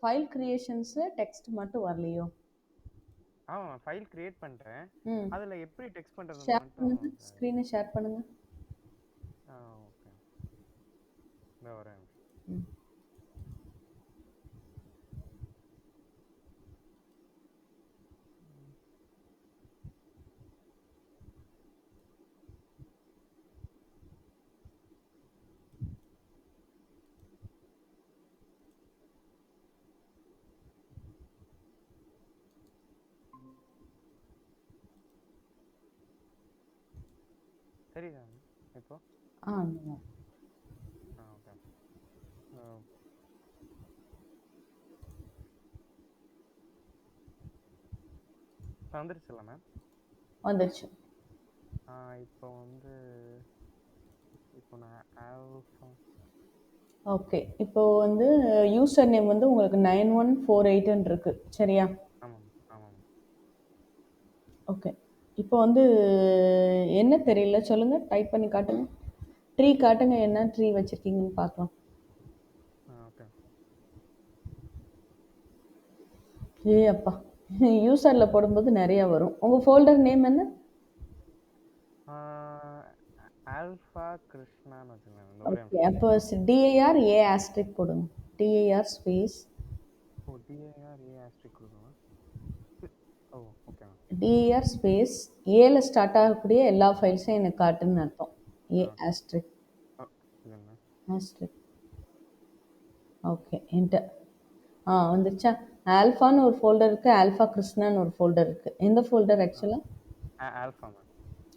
File கிரியேஷன்ஸ்ல text மட்டும் வரலையோ? ஆமா ஃபைல் கிரியேட் பண்ணிட்டேன். ம். அதுல எப்படி டெக்ஸ்ட் பண்றதுன்னு ஷேர் மட்டும் பண்ணுங்க. ஸ்க்ரீனை ஷேர் பண்ணுங்க. ஓகே. இந்த வரேன். ம். சரிதா இப்போ? ஆ ஓகே. வந்துருச்சுல்ல மேம்? வந்துருச்சு. இப்போ வந்து இப்போ நான் ஆல்ஃபா. ஓகே. இப்போ வந்து யூசர் நேம் வந்து உங்களுக்கு 9148 இருக்கு. சரியா? ஆமாம் ஆமாம். ஓகே. இப்போ வந்து என்ன தெரியல சொல்லுங்க, டைப் பண்ணி காட்டுங்க. ட்ரீ காட்டுங்க, என்ன ட்ரீ வச்சிருக்கீங்கன்னு பார்க்கலாம். ஓகே. அப்பா, யூசர்ல போடும்போது நிறைய வரும். உங்க ஃபோல்டர் நேம் என்ன? ஆல்ஃபா கிருஷ்ணான்னு வச்சுக்கோங்க. இந்த ஒரே ஓகே. அப்போ DAR A ஆஸ்ட்ரிக் போடுங்க. DAR ஸ்பேஸ் டிஏஆர் ஏ ஆஸ்ட்ரிக் கொடுக்கணும். Okay ma'am. DAR ஸ்பேஸ் ஏல ஸ்டார்ட் ஆகக்கூடிய எல்லா ஃபைல்ஸையும் எனக்கு காட்டுன்னு அர்த்தம். ஏ ஆஸ்ட்ரிக் இல்லைங்க. ஆஸ்ட்ரிக். Okay, enter. வந்துருச்சா? ஆல்ஃபான்னு ஒரு ஃபோல்டர் இருக்குது, ஆல்ஃபா கிருஷ்ணான்னு ஒரு ஃபோல்டர் இருக்குது. எந்த ஃபோல்டர் ஆக்சுவலாக? Alpha ma'am.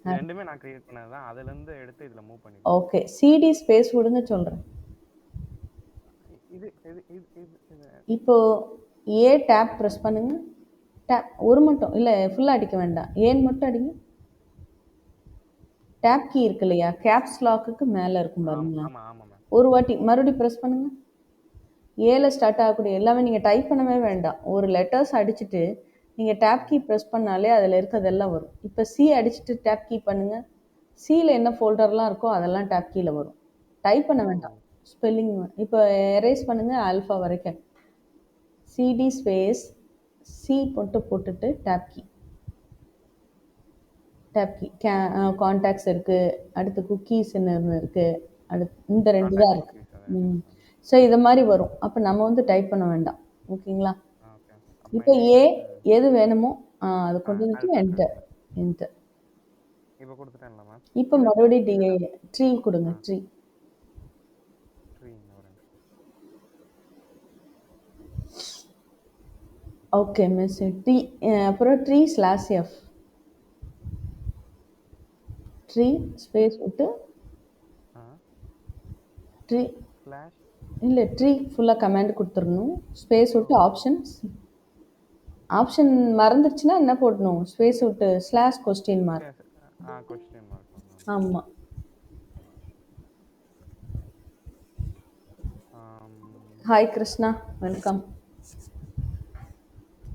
இது ரெண்டுமே நான் கிரியேட் பண்ணது தான். அதுலேருந்து எடுத்து இதில் மூவ் பண்ணிட்டேன். ஓகே. CD ஸ்பேஸ் விடுங்க சொல்கிறேன். இது இது இது இது இது இப்போ ஏ டேப் ப்ரெஸ் பண்ணுங்க. டேப் ஒரு மட்டும் இல்லை, ஃபுல்லாக அடிக்க வேண்டாம், ஏன்னு மட்டும் அடிங்க. டேப் கீ இருக்கு இல்லையா, கேப்ஸ் லாக்குக்கு மேலே இருக்கும் பாருங்களா, ஆமாம் ஆமாம் மேம். ஒரு வாட்டி மறுபடியும் ப்ரெஸ் பண்ணுங்க. ஏல ஸ்டார்ட் ஆகக்கூடிய எல்லாமே நீங்கள் டைப் பண்ணவே வேண்டாம், ஒரு லெட்டர்ஸ் அடிச்சுட்டு நீங்கள் டேப் கீ ப்ரெஸ் பண்ணாலே அதில் இருக்கிறதெல்லாம் வரும். இப்போ சி அடிச்சுட்டு டேப் கீ பண்ணுங்கள். சியில் என்ன ஃபோல்டர்லாம் இருக்கோ அதெல்லாம் டேப் கீயில் வரும். டைப் பண்ண வேண்டாம், ஸ்பெல்லிங். இப்போ எரேஸ் பண்ணுங்கள் ஆல்ஃபா வரைக்கும். சிடி ஸ்பேஸ் சி போட்டுட்டு tab key. Tab key contacts இருக்குது, அடுத்து குக்கீஸ்ன்னு இருக்குது, அடுத்து இந்த ரெண்டு தான் இருக்குது. ஸோ இதை மாதிரி வரும். அப்போ நம்ம வந்து டைப் பண்ண வேண்டாம். ஓகேங்களா? இப்போ எது வேணுமோ அதை கொண்டு வந்துட்டு என்டர். இப்போ கொடுத்துட்டேன்ல மேம். இப்போ மறுபடியும் ட்ரீ கொடுங்க. Tree okay miss. ட்ரீ அப்புறம் tree slash f. Tree space விட்டு ட்ரீ இல்லை, ட்ரீ ஃபுல்லாக கமாண்ட் கொடுத்துடணும். ஸ்பேஸ் விட்டு ஆப்ஷன் மறந்துருச்சுன்னா என்ன போடணும், ஸ்பேஸ் விட்டு ஸ்லாஷ் கொஸ்டின் மார்க். ஆமாம். Hi Krishna, welcome.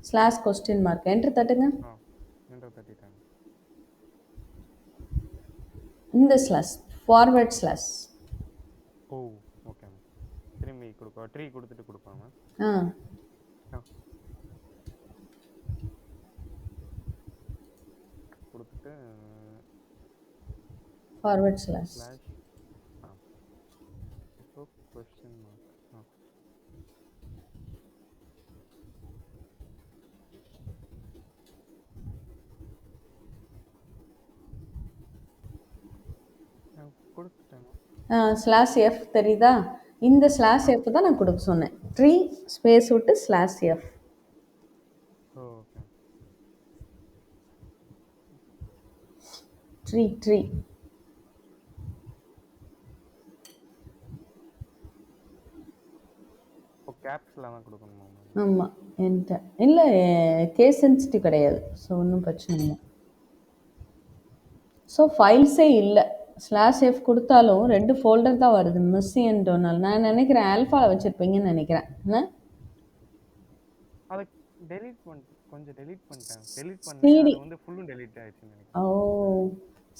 Slash question mark enter தட்டுங்க. இந்த slash forward slash. Okay ma'am. திரும்பி ட்ரீ கொடுத்துட்டு கொடுப்பாங்க. கொடுத்துட்டு ஃபார்வர்ட் ஸ்லாஷ். இப்போ क्वेश्चन மார்க். கொடுத்துட்டேன். ஸ்லாஷ் எஃப் தெரியுதா? இந்த ஸ்லாஷ் எஃப் தான் நான் கொடுக்க சொன்னேன். ட்ரீ ஸ்பேஸ் விட்டு ஸ்லாஷ் எஃப். ஓகே. ட்ரீ கேப்ஸ்ல தான் கொடுக்கணுமா? ஆமாம். என்டர். இல்லை, கேஸ் சென்சிட்டிவ் கிடையாது, ஸோ ஒன்றும் பிரச்சனை இல்லை. ஸோ ஃபைல்ஸே இல்லை, ஸ்லாஷ் எஃப் கொடுத்தாலும் 2 ஃபோல்டர் தான் வருது, மிஸ்ஸி அண்ட் டொனால். நான் நினைக்கிறேன் ஆல்ஃபாவில் வச்சுருப்பீங்கன்னு நினைக்கிறேன். அதை கொஞ்சம் டெலீட் பண்ணிட்டேன். அது வந்து ஃபுல்லும் டெலீட் ஆயிடுச்சுன்னு நினைக்கிறேன்.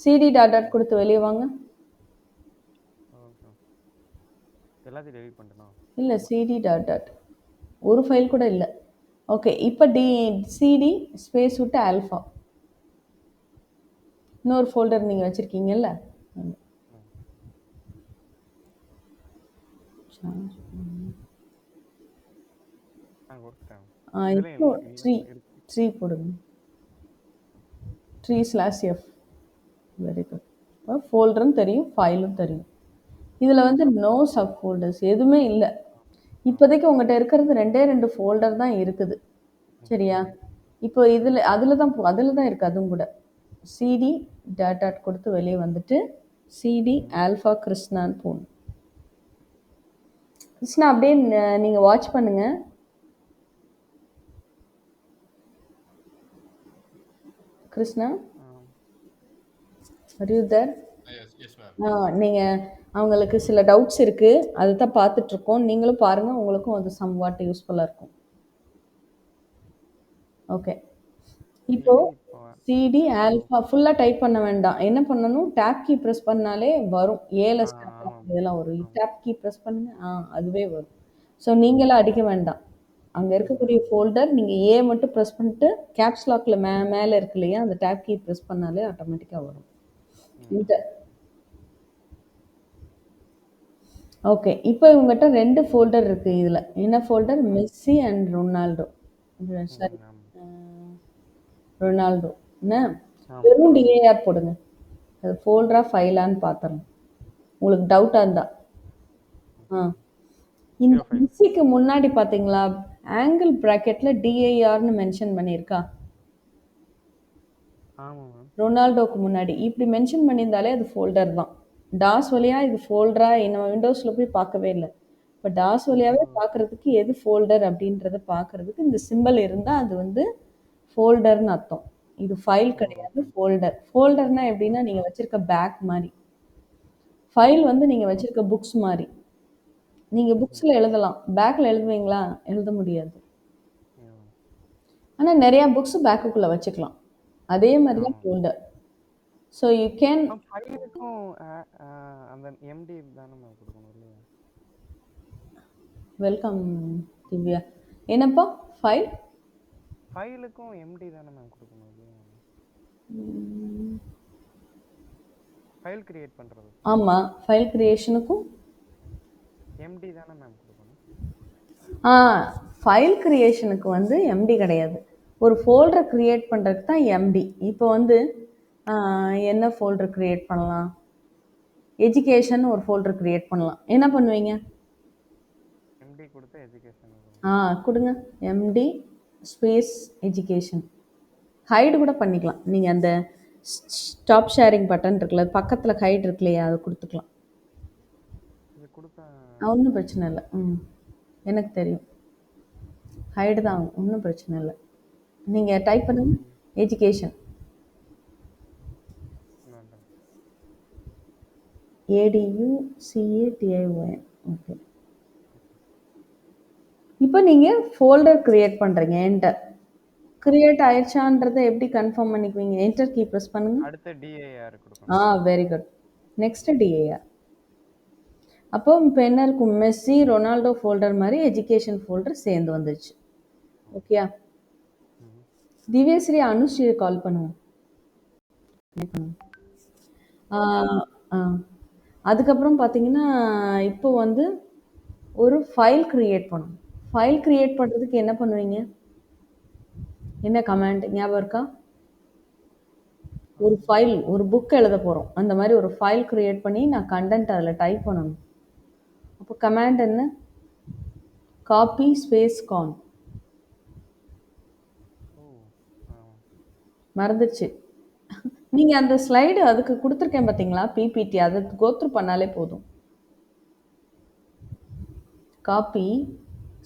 சிடி டாட் கொடுத்து வெளியே வாங்க. எல்லாத்தையும் டெலீட் பண்ணிட்டேனா? இல்லை, சிடி டாட் ஒரு ஃபைல் கூட இல்லை. ஓகே, இப்போ சிடி ஸ்பேஸ் விட்டு ஆல்ஃபா இன்னொரு ஃபோல்டர் நீங்கள் வச்சுருக்கீங்கல்ல. ம். கொடுத்துட்டேன். இதுல இப்போ ட்ரீ இருக்கு. ட்ரீ போடுங்க. ட்ரீ/எஃப். Very good. இப்போ ஃபோல்டரும் தெரியும், ஃபைலும் தெரியும். இதில் வந்து நோ சப் ஃபோல்டர்ஸ் எதுவுமே இல்லை. இப்போதைக்கு உங்கள்கிட்ட இருக்கிறது 2 ஃபோல்டர் தான் இருக்குது. சரியா? இப்போ அதில் தான் இருக்குது. அதுவும் கூட சிடி டாட் கொடுத்து வெளியே வந்துட்டு சிடி ஆல்ஃபா கிருஷ்ணான்னு போகணும். கிருஷ்ணா அப்படியே நீங்கள் வாட்ச் பண்ணுங்க. Krishna, are you there? நீங்கள் அவங்களுக்கு சில டவுட்ஸ் இருக்குது, அதை தான் பார்த்துட்ருக்கோம். நீங்களும் பாருங்கள், உங்களுக்கும் அது சம்வாட் யூஸ்ஃபுல்லாக இருக்கும். ஓகே, இப்போ சிடி ஆல்ஃபா ஃபுல்லாக டைப் பண்ண வேண்டாம். என்ன பண்ணணும், டேப் கீ ப்ரெஸ் பண்ணாலே வரும். ஏல ஸ்டார்ட் இதெல்லாம் வரும். டேப் கீ ப்ரெஸ் பண்ணுங்க, அதுவே வரும். ஸோ நீங்களாம் அடிக்க வேண்டாம். அங்கே இருக்கக்கூடிய ஃபோல்டர் நீங்கள் ஏ மட்டும் ப்ரெஸ் பண்ணிட்டு கேப்ஸ் லாக்கில் மேலே இருக்கு இல்லையா, அந்த டேப் கீ ப்ரெஸ் பண்ணாலே ஆட்டோமேட்டிக்காக வரும். ஓகே, இப்போ இவங்ககிட்ட 2 ஃபோல்டர் இருக்குது. இதில் என்ன ஃபோல்டர், மெஸ்ஸி அண்ட் ரொனால்டோ. சரி, ரொனால்டோ என்ன, வெறும் டிஏஆர் போடுங்க. அது ஃபோல்டரா ஃபைலான்னு பார்த்துறோம், உங்களுக்கு டவுட்டாக இருந்தா. இந்த மெஸ்ஸிக்கு முன்னாடி பார்த்தீங்களா ஆங்கிள் ப்ராக்கெட்டில் டிஏஆர்னு மென்ஷன் பண்ணியிருக்கா. ரொனால்டோக்கு முன்னாடி இப்படி மென்ஷன் பண்ணியிருந்தாலே அது ஃபோல்டர் தான். டாஸ் வழியாக இது ஃபோல்டரா நம்ம விண்டோஸில் போய் பார்க்கவே இல்லை. இப்போ டாஸ் வழியாகவே பார்க்குறதுக்கு எது ஃபோல்டர் அப்படின்றத பார்க்குறதுக்கு இந்த சிம்பிள் இருந்தால் அது வந்து ஃபோல்டர்னு அர்த்தம். இது ஃபைல் கிடையாது, ஃபோல்டர். ஃபோல்டர்னா எப்படின்னா நீங்கள் வச்சுருக்க பேக் மாதிரி, ஃபைல் வந்து நீங்கள் வச்சுருக்க புக்ஸ் மாதிரி. நீங்கள் புக்ஸில் எழுதலாம், பேக்கில் எழுதுவீங்களா? எழுத முடியாது. ஆனால் நிறையா புக்ஸ் பேக்குக்குள்ளே வச்சுக்கலாம். அதே மாதிரி தான் folder. So you can welcome Divya. என்னப்பா ஃபைலுக்கும் எம்டி தானே மேம் கொடுக்கணும். ஃபைல் கிரியேட் பண்றது. ஆமா, ஃபைல் கிரியேஷனுக்கும் எம்டி தானே மேம் கொடுக்கணும். ஃபைல் கிரியேஷனுக்கு வந்து எம்டி கிடையாது. ஒரு ஃபோல்டர் கிரியேட் பண்ணுறதுக்கு தான் எம்டி. இப்போ வந்து என்ன ஃபோல்டர் கிரியேட் பண்ணலாம், எஜுகேஷன் ஒரு ஃபோல்டர் கிரியேட் பண்ணலாம். என்ன பண்ணுவீங்க? எம்டி கொடுத்து எஜுகேஷன் கொடுங்க. Empty space education. ஹைடு கூட பண்ணிக்கலாம். நீங்கள் அந்த ஸ்டாப் ஷேரிங் பட்டன் இருக்குல்ல, பக்கத்தில் ஹைட் இருக்கு இல்லையா, அதை கொடுத்துக்கலாம். ஒன்றும் பிரச்சனை இல்லை. எனக்கு தெரியும், ஹைடு தான், ஒன்றும் பிரச்சனை இல்லை. நீங்கள் டைப் பண்ணுங்க எஜுகேஷன், ADUCATION. ஓகே, இப்போ நீங்கள் ஃபோல்டர் கிரியேட் பண்ணுறீங்க. என்டர் கிரியேட் ஆயிடுச்சான்றதை எப்படி கன்ஃபார்ம் பண்ணிக்குவீங்க? என்டர் கீ ப்ரெஸ் பண்ணுங்க. அடுத்து டிஏஆர் கொடுக்கணும். Very good. Next DAR. அப்போ இப்போ என்ன இருக்கும், மெஸ்ஸி ரொனால்டோ ஃபோல்டர் மாதிரி எஜுகேஷன் ஃபோல்டர் சேர்ந்து வந்துச்சு. ஓகேயா? திவ்யஸ்ரீ அனுஸ்ரீயை கால் பண்ணுவோம். அதுக்கப்புறம் பார்த்தீங்கன்னா இப்போ வந்து ஒரு ஃபைல் கிரியேட் பண்ணணும். ஃபைல் கிரியேட் பண்ணுறதுக்கு என்ன பண்ணுவீங்க, என்ன கமாண்ட் ஞாபகம் இருக்கா? ஒரு ஃபைல், ஒரு புக் எழுத போகிறோம். அந்த மாதிரி ஒரு ஃபைல் கிரியேட் பண்ணி நான் கண்டென்ட் அதில் டைப் பண்ணணும். அப்போ கமாண்ட் என்ன, காப்பி ஸ்பேஸ் கான். மறந்துச்சு. நீங்கள் அந்த ஸ்லைடு அதுக்கு கொடுத்துருக்கேன் பார்த்தீங்களா, பிபிடி, அதை கோத்ரூ பண்ணாலே போதும். Copy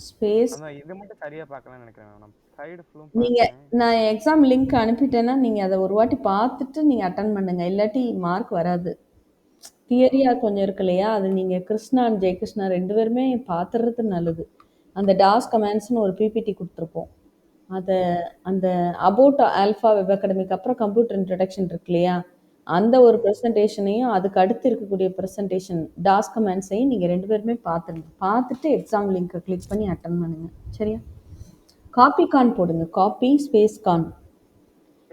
space. இது மட்டும் சரியா பார்க்கலாம்னு நினைக்கிறேன். நீங்கள் நான் எக்ஸாம் லிங்க் அனுப்பிட்டேன்னா நீங்கள் அதை ஒரு வாட்டி பார்த்துட்டு நீங்கள் அட்டன் பண்ணுங்கள், இல்லாட்டி மார்க் வராது. தியரியாக கொஞ்சம் இருக்கு இல்லையா, அது நீங்கள் கிருஷ்ணா அண்ட் ஜெயகிருஷ்ணா 2 பேருமே பார்த்துறது நல்லது. அந்த டாஸ் கமெண்ட்ஸ்னு ஒரு பிபிடி கொடுத்துருப்போம். அதை அந்த அபவுட் ஆல்ஃபா வெப் அகாடமிக்கு அப்புறம் கம்ப்யூட்டர் இன்ட்ரடக்ஷன் இருக்கு இல்லையா, அந்த ஒரு ப்ரெசன்டேஷனையும் அதுக்கு அடுத்து இருக்கக்கூடிய ப்ரெசன்டேஷன் டாஸ் கமெண்ட்ஸையும் நீங்கள் 2 பேருமே பார்த்துருங்க. பார்த்துட்டு எக்ஸாம் லிங்க்கை கிளிக் பண்ணி அட்டன் பண்ணுங்க. சரியா? காப்பி கான் போடுங்க. Copy space con.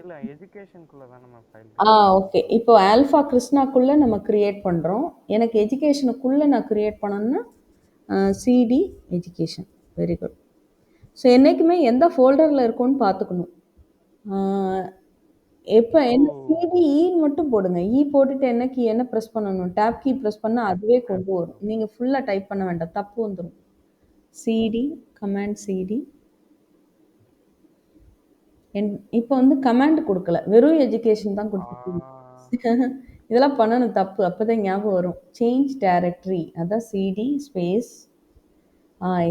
இல்ல எஜுகேஷனுக்குள்ள தான் நம்ம ஃபைல் ஓகே. இப்போ ஆல்ஃபா கிருஷ்ணாக்குள்ள நம்ம கிரியேட் பண்ணுறோம். எனக்கு எஜுகேஷனுக்குள்ள நான் கிரியேட் பண்ணணும்னா CD education. Very good. So என்றைக்குமே எந்த ஃபோல்டரில் இருக்கும்னு பார்த்துக்கணும். எப்போ என்ன சிடிஇன்னு மட்டும் போடுங்க. போட்டுட்டு என்ன கீ என்ன ப்ரெஸ் பண்ணணும்? டேப் கீ ப்ரெஸ் பண்ணால் அதுவே கொண்டு வரும். நீங்கள் ஃபுல்லாக டைப் பண்ண வேண்டாம், தப்பு வந்துடும். CD command CD. இப்போ வந்து கமாண்ட் கொடுக்கல, வெறும் எஜுகேஷன் தான் கொடுத்துருக்கீங்க. இதெல்லாம் பண்ணணும், தப்பு. அப்போதான் ஞாபகம் வரும். சேஞ்ச் டைரக்டரி, அதான் CD space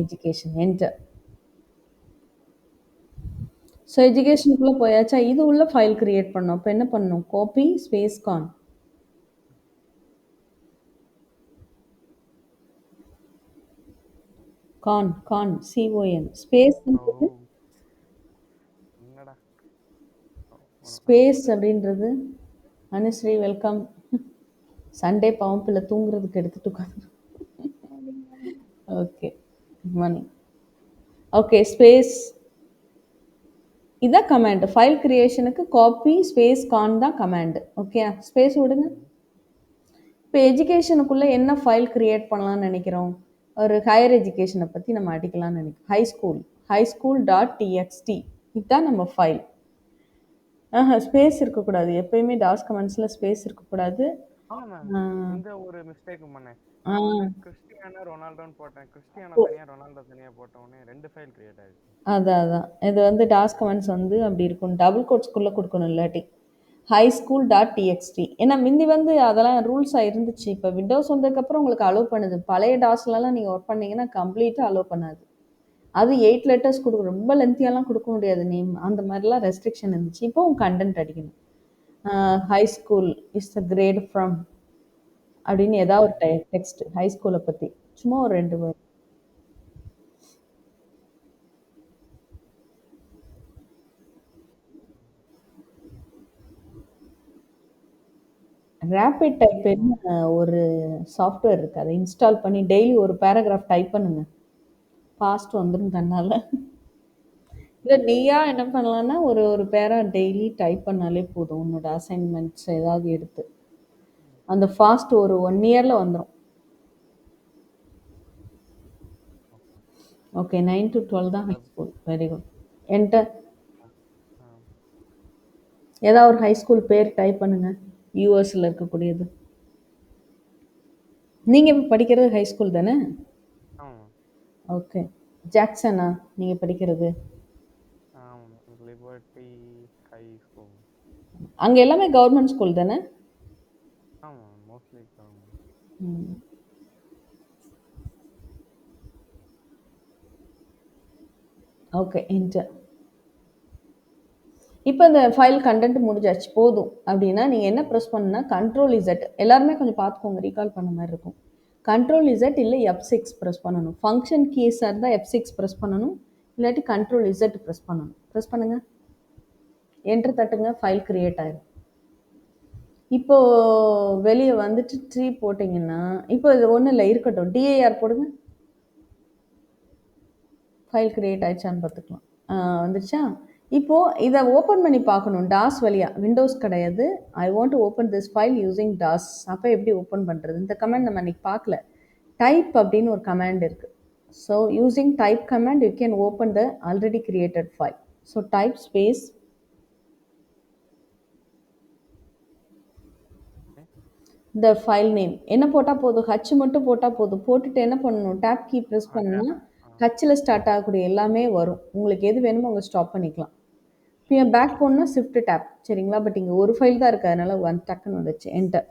education enter. So எஜுகேஷனுக்குள்ளே போயாச்சா? இது உள்ள ஃபைல் கிரியேட் பண்ணோம். அப்போ என்ன பண்ணணும்? Copy space con. Con CON space என்னடா ஸ்பேஸ் அப்படின்றது. அனுஸ்ரீ வெல்கம். சண்டே பாவம் பிள்ளை தூங்குறதுக்கு எடுத்துட்டு உட்காந்து. Okay morning. ஓகே ஸ்பேஸ் இதான் கமாண்ட். ஃபைல் கிரியேஷனுக்கு காப்பி ஸ்பேஸ் கான் தான் கமாண்டு. ஓகே ஸ்பேஸ் விடுங்க. இப்போ எஜுகேஷனுக்குள்ளே என்ன ஃபைல் கிரியேட் பண்ணலாம்னு நினைக்கிறோம்? ஒரு ஹையர் எஜுகேஷனை பற்றி நம்ம அடிக்கலாம்னு நினைக்கிறோம். ஹைஸ்கூல்.txt இதுதான் நம்ம ஃபைல். ஸ்பேஸ் இருக்கக்கூடாது. எப்பயுமே டாஸ் கமெண்ட்ஸில் ஸ்பேஸ் இருக்கக்கூடாது. இந்த ஒரு மிஸ்டேக் பண்ணேன். கிறிஸ்டியானோ ரொனால்டோன்னு போட்டேன். கிறிஸ்டியானோ தனியா ரொனால்டோ தனியா போட்டோனே 2 ஃபைல் கிரியேட் ஆயிடுச்சு. அதான் இது வந்து டாஸ் கமெண்ட்ஸ் வந்து அப்படி இருக்கும். டபுள் கோட்ஸ்குள்ளே கொடுக்கணும் இல்லாட்டி. highschool.txt. ஏன்னா முந்தி வந்து அதெல்லாம் ரூல்ஸாக இருந்துச்சு. இப்போ விண்டோஸ் வந்ததுக்கப்புறம் உங்களுக்கு அலோவ் பண்ணுது. பழைய டாஸ்லலாம் நீங்கள் ஒர்க் பண்ணீங்கன்னா கம்ப்ளீட்டாக அலோவ் பண்ணாது. அது 8 லெட்டர்ஸ் கொடுக்கும். ரொம்ப லென்த்தியாலாம் கொடுக்க முடியாது நேம். அந்த மாதிரிலாம் ரெஸ்ட்ரிக்ஷன் இருந்துச்சு. இப்போ உங்கள் கண்டென்ட் அடிக்கணும். High school is the great from அப்படின்னு ஏதாவது ஒரு டெக்ஸ்ட் ஹை ஸ்கூலை பற்றி சும்மா ஒரு 2 வேர்ட். ரேபிட் டைப்னு ஒரு சாஃப்ட்வேர் இருக்குது. அதை இன்ஸ்டால் பண்ணி டெய்லி ஒரு பேராகிராஃப் டைப் பண்ணுங்க. ஃபாஸ்ட் வந்துடும் தன்னால். இல்லை நீயா என்ன பண்ணலான்னா ஒரு பேரா டெய்லி டைப் பண்ணாலே போதும். உன்னோட அசைன்மெண்ட்ஸ் ஏதாவது எடுத்து அந்த ஃபாஸ்ட் ஒரு 1 இயரில் வந்துடும். ஓகே 9 to 12 தான் high school. Very good. Enter. ஏதாவது ஒரு ஹை ஸ்கூல் பேர் டைப் பண்ணுங்க. யூஎஸில் இருக்கக்கூடியது. நீங்கள் இப்போ படிக்கிறது ஹை ஸ்கூல் தானே? ஓகே. ஜாக்சனா நீங்கள் படிக்கிறது? Liberty high school. அங்கே எல்லாமே கவர்மெண்ட் ஸ்கூல் தானே? ஆமாம், மோஸ்ட்லி கவர்மெண்ட். Okay enter. இப்போ இந்த ஃபைல் கண்டென்ட் முடிஞ்சாச்சு போதும் அப்படின்னா நீங்கள் என்ன ப்ரெஸ் பண்ணுன்னா Ctrl+Z. எல்லாருமே கொஞ்சம் பார்த்துக்கோங்க, ரீகால் பண்ண மாதிரி இருக்கும். Ctrl+Z இல்லை F6 ப்ரெஸ் பண்ணணும். ஃபங்க்ஷன் கீஸாக இருந்தால் F6 ப்ரெஸ் பண்ணணும், இல்லாட்டி Ctrl+Z ப்ரெஸ் பண்ணணும். ப்ரெஸ் பண்ணுங்க, என்டர் தட்டுங்க, ஃபைல் கிரியேட் ஆகிடும். இப்போது வெளியே வந்துட்டு ட்ரீ போட்டிங்கன்னா இப்போ இது ஒன்றும் இல்லை, இருக்கட்டும். DIR போடுங்க. ஃபைல் கிரியேட் ஆயிடுச்சான்னு பார்த்துக்கலாம். வந்துடுச்சா? இப்போது இதை ஓப்பன் பண்ணி பார்க்கணும் டாஸ் வழியாக. விண்டோஸ் கிடையாது. I want to open this file using toss. அப்போ எப்படி ஓப்பன் பண்ணுறது? இந்த கமெண்ட் நம்ம அன்றைக்கி பார்க்கல. டைப் அப்படின்னு ஒரு கமாண்ட் இருக்குது. So using type command you can open the already created file. So type space இந்த ஃபைல் நேம் என்ன போட்டால் போதும்? ஹச் மட்டும் போட்டால் போதும். போட்டுட்டு என்ன பண்ணணும்? டேப் கீ ப்ரெஸ் பண்ணணும். ஹச்சில் ஸ்டார்ட் ஆகக்கூடிய எல்லாமே வரும். உங்களுக்கு எது வேணுமோ அங்கே ஸ்டாப் பண்ணிக்கலாம். இப்போ பேக் போகணுன்னா ஷிஃப்ட் டேப். சரிங்களா? பட் இங்கே ஒரு ஃபைல் தான் இருக்குது, அதனால் டக்குன்னு வந்துச்சு. என்டர்.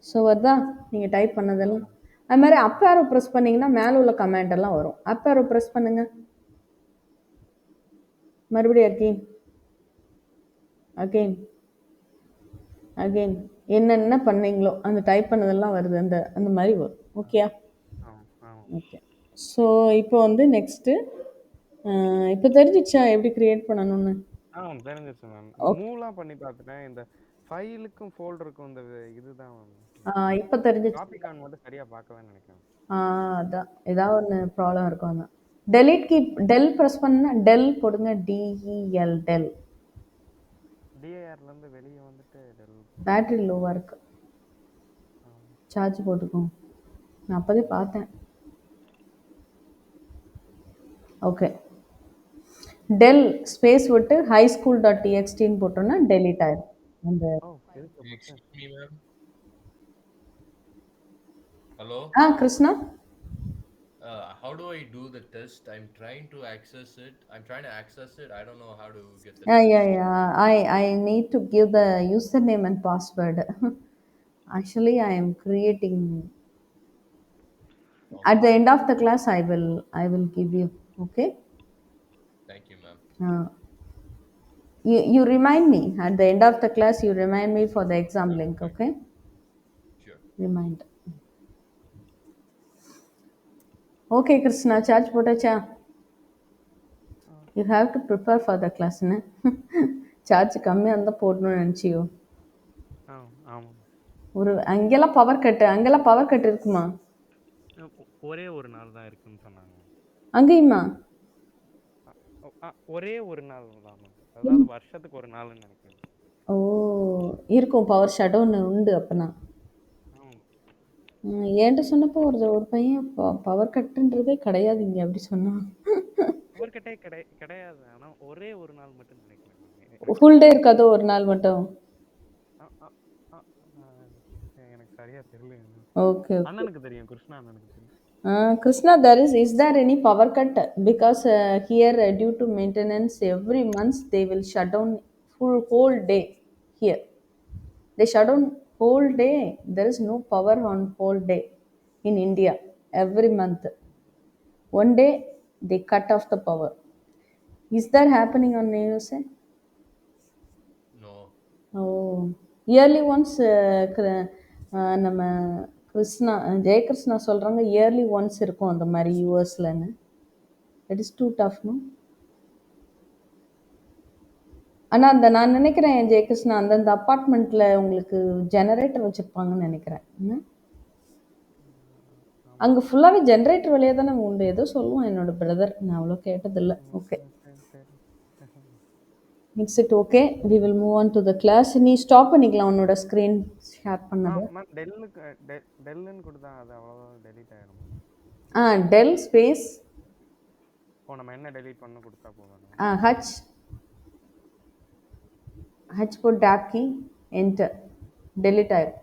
ஸோ வருதா நீங்கள் டைப் பண்ணதெல்லாம்? அது மாதிரி அப் ஆரோ ப்ரெஸ் பண்ணிங்கன்னா மேலே உள்ள கமெண்ட் எல்லாம் வரும். அப் ஆரோ ப்ரெஸ் பண்ணுங்கள். மறுபடியும் அகெயின் என்னென்ன பண்ணீங்களோ அந்த டைப் பண்ணதெல்லாம் வருது. அந்த மாதிரி வரும். ஓகேயா? ஓகே. ஸோ இப்போ வந்து நெக்ஸ்ட்டு இப்போ தெரிஞ்சிச்சா எப்படி க்ரியேட் பண்ணணும்னு? தெரிஞ்சிருச்சு மேம். ஓகே. மூவ்லாம் பண்ணி பார்த்துட்டேன். இந்த ஃபைலுக்கும் ஃபோல்டருக்கும் இந்த இதுதான் மேம். இப்ப தெரிஞ்சிருச்சு. காப்பி கான் மட்டும் சரியா பார்க்கலன்னு நினைக்கிறேன். அதான். ஏதாவது ஒண்ணு ப்ராப்ளம் இருக்கும் அதான். டெலீட் கீ டெல் பிரஸ் பண்ணா டெல் போடுங்க. DEL del. டிஏஆர்ல இருந்து வெளியே வந்துட்டு டெல் பேட்டரி லோவா இருக்கு. சார்ஜ் போட்டுக்கோங்க. நான் அப்போதே பார்த்தேன். ஓகே. டெல் ஸ்பேஸ் விட்டு highschool.txtன்னு போட்டோம்னா டெலீட் ஆயிடும். அந்த எதுக்கு பட்டு Excuse me, ma'am. Hello. Krishna How do I do the test? I'm trying to access it. I'm trying to access it. I don't know how to get the test. I need to give the username and password. Actually, I am creating. At the end of the class, I will give you. Okay. Thank you, ma'am. You remind me at the end of the class. You remind me for the exam Sure, link. sure, Okay. sure. Remind. Okay, Krishna. Charge போட்டாச்சா? You have to prepare for the class. Ne? Charge கம்மியாக இருந்தால் போடணும்னு நினச்சியோ? ஆமாம். அங்கெல்லாம் power cut இருக்குமா? ஒரே ஒரு நாள் தான் இருக்குன்னு சொன்னாங்க. அங்கேயுமா? ஒரே ஒரு நாள் தான் மேம். அதாவது வருஷத்துக்கு ஒரு நாள்னு நினைக்கிறேன். ஓ, இருக்கும். பவர் ஷடவுன் உண்டு அப்பனா. ஏன்ட்ட சொன்னப்போ ஒரு பையன் பவர் கட்டுன்றதே கிடையாது இங்கே அப்படி சொன்னான். பவர் கட்டே கிடையாது. ஆனால் ஒரே ஒரு நாள் மட்டும் நினைக்கிறேன். ஃபுல் டே இருக்காதோ ஒரு நாள் மட்டும்? எனக்கு சரியா தெரியல. ஓகே. அண்ணனுக்கு தெரியும். கிருஷ்ணா அண்ணனுக்கு தெரியும். Krishna, is there any power cut? Because here due to maintenance every month they will shut down whole day here. They shut down whole day. There is no power on whole day in India every month. One day they cut off the power. Is that happening on USA? No. Oh, yearly once நம்ம கிருஷ்ணா ஜெயகிருஷ்ணா சொல்கிறாங்க yearly once இருக்கும் அந்த மாதிரி யூஎஸ்லன்னு. It is too டஃப்னு. ஆனால் நான் நினைக்கிறேன் ஜெயகிருஷ்ணா அந்தந்த அப்பார்ட்மெண்ட்டில் உங்களுக்கு ஜெனரேட்டர் வச்சுருப்பாங்கன்னு நினைக்கிறேன். அங்கே ஃபுல்லாகவே ஜென்ரேட்டர் வழியாக தானே உண்டு. ஏதோ சொல்லுவான் என்னோட பிரதர். நான் அவ்வளோ கேட்டதில்லை. Okay, it's it. Okay, we will move on to the class. நீ ஸ்டாப் பண்ணிக்கலாம் உன்னோட ஸ்க்ரீன் ஷேர் பண்ணது. டெல்லுன்னு கொடுத்தா அது அவ்வளோதான் டெலீட் ஆகிடும். டெல் ஸ்பேஸ் நம்ம என்ன டெலீட் பண்ண கொடுத்தா போதும். ஹச் போட்டு டேப் கீ என்டர் டெலிட் ஆயிடும்.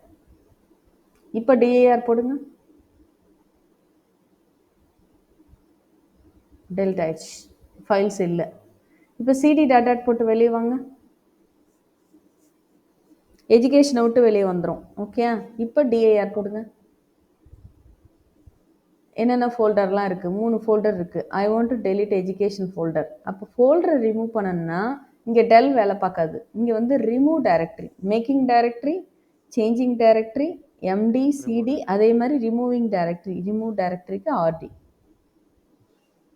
இப்போ டிஏஆர் போடுங்க. டெலிட் ஆயிடுச்சு. ஃபைல்ஸ் இல்லை. இப்போ சிடி டாட் போட்டு வெளியே வாங்க. எஜுகேஷனை விட்டு வெளியே வந்துடும். ஓகே, இப்போ டிஏஆர் போடுங்க. என்னென்ன ஃபோல்டர்லாம் இருக்குது? 3 ஃபோல்டர் இருக்குது. I want to delete education folder. அப்போ ஃபோல்டரை ரிமூவ் பண்ணணும்னா இங்கே டெல் வேலை பார்க்காது. இங்கே வந்து remove directory, making directory, changing directory, MD CD, அதே மாதிரி ரிமூவிங் டைரக்டரி. ரிமூவ் டைரக்டரிக்கு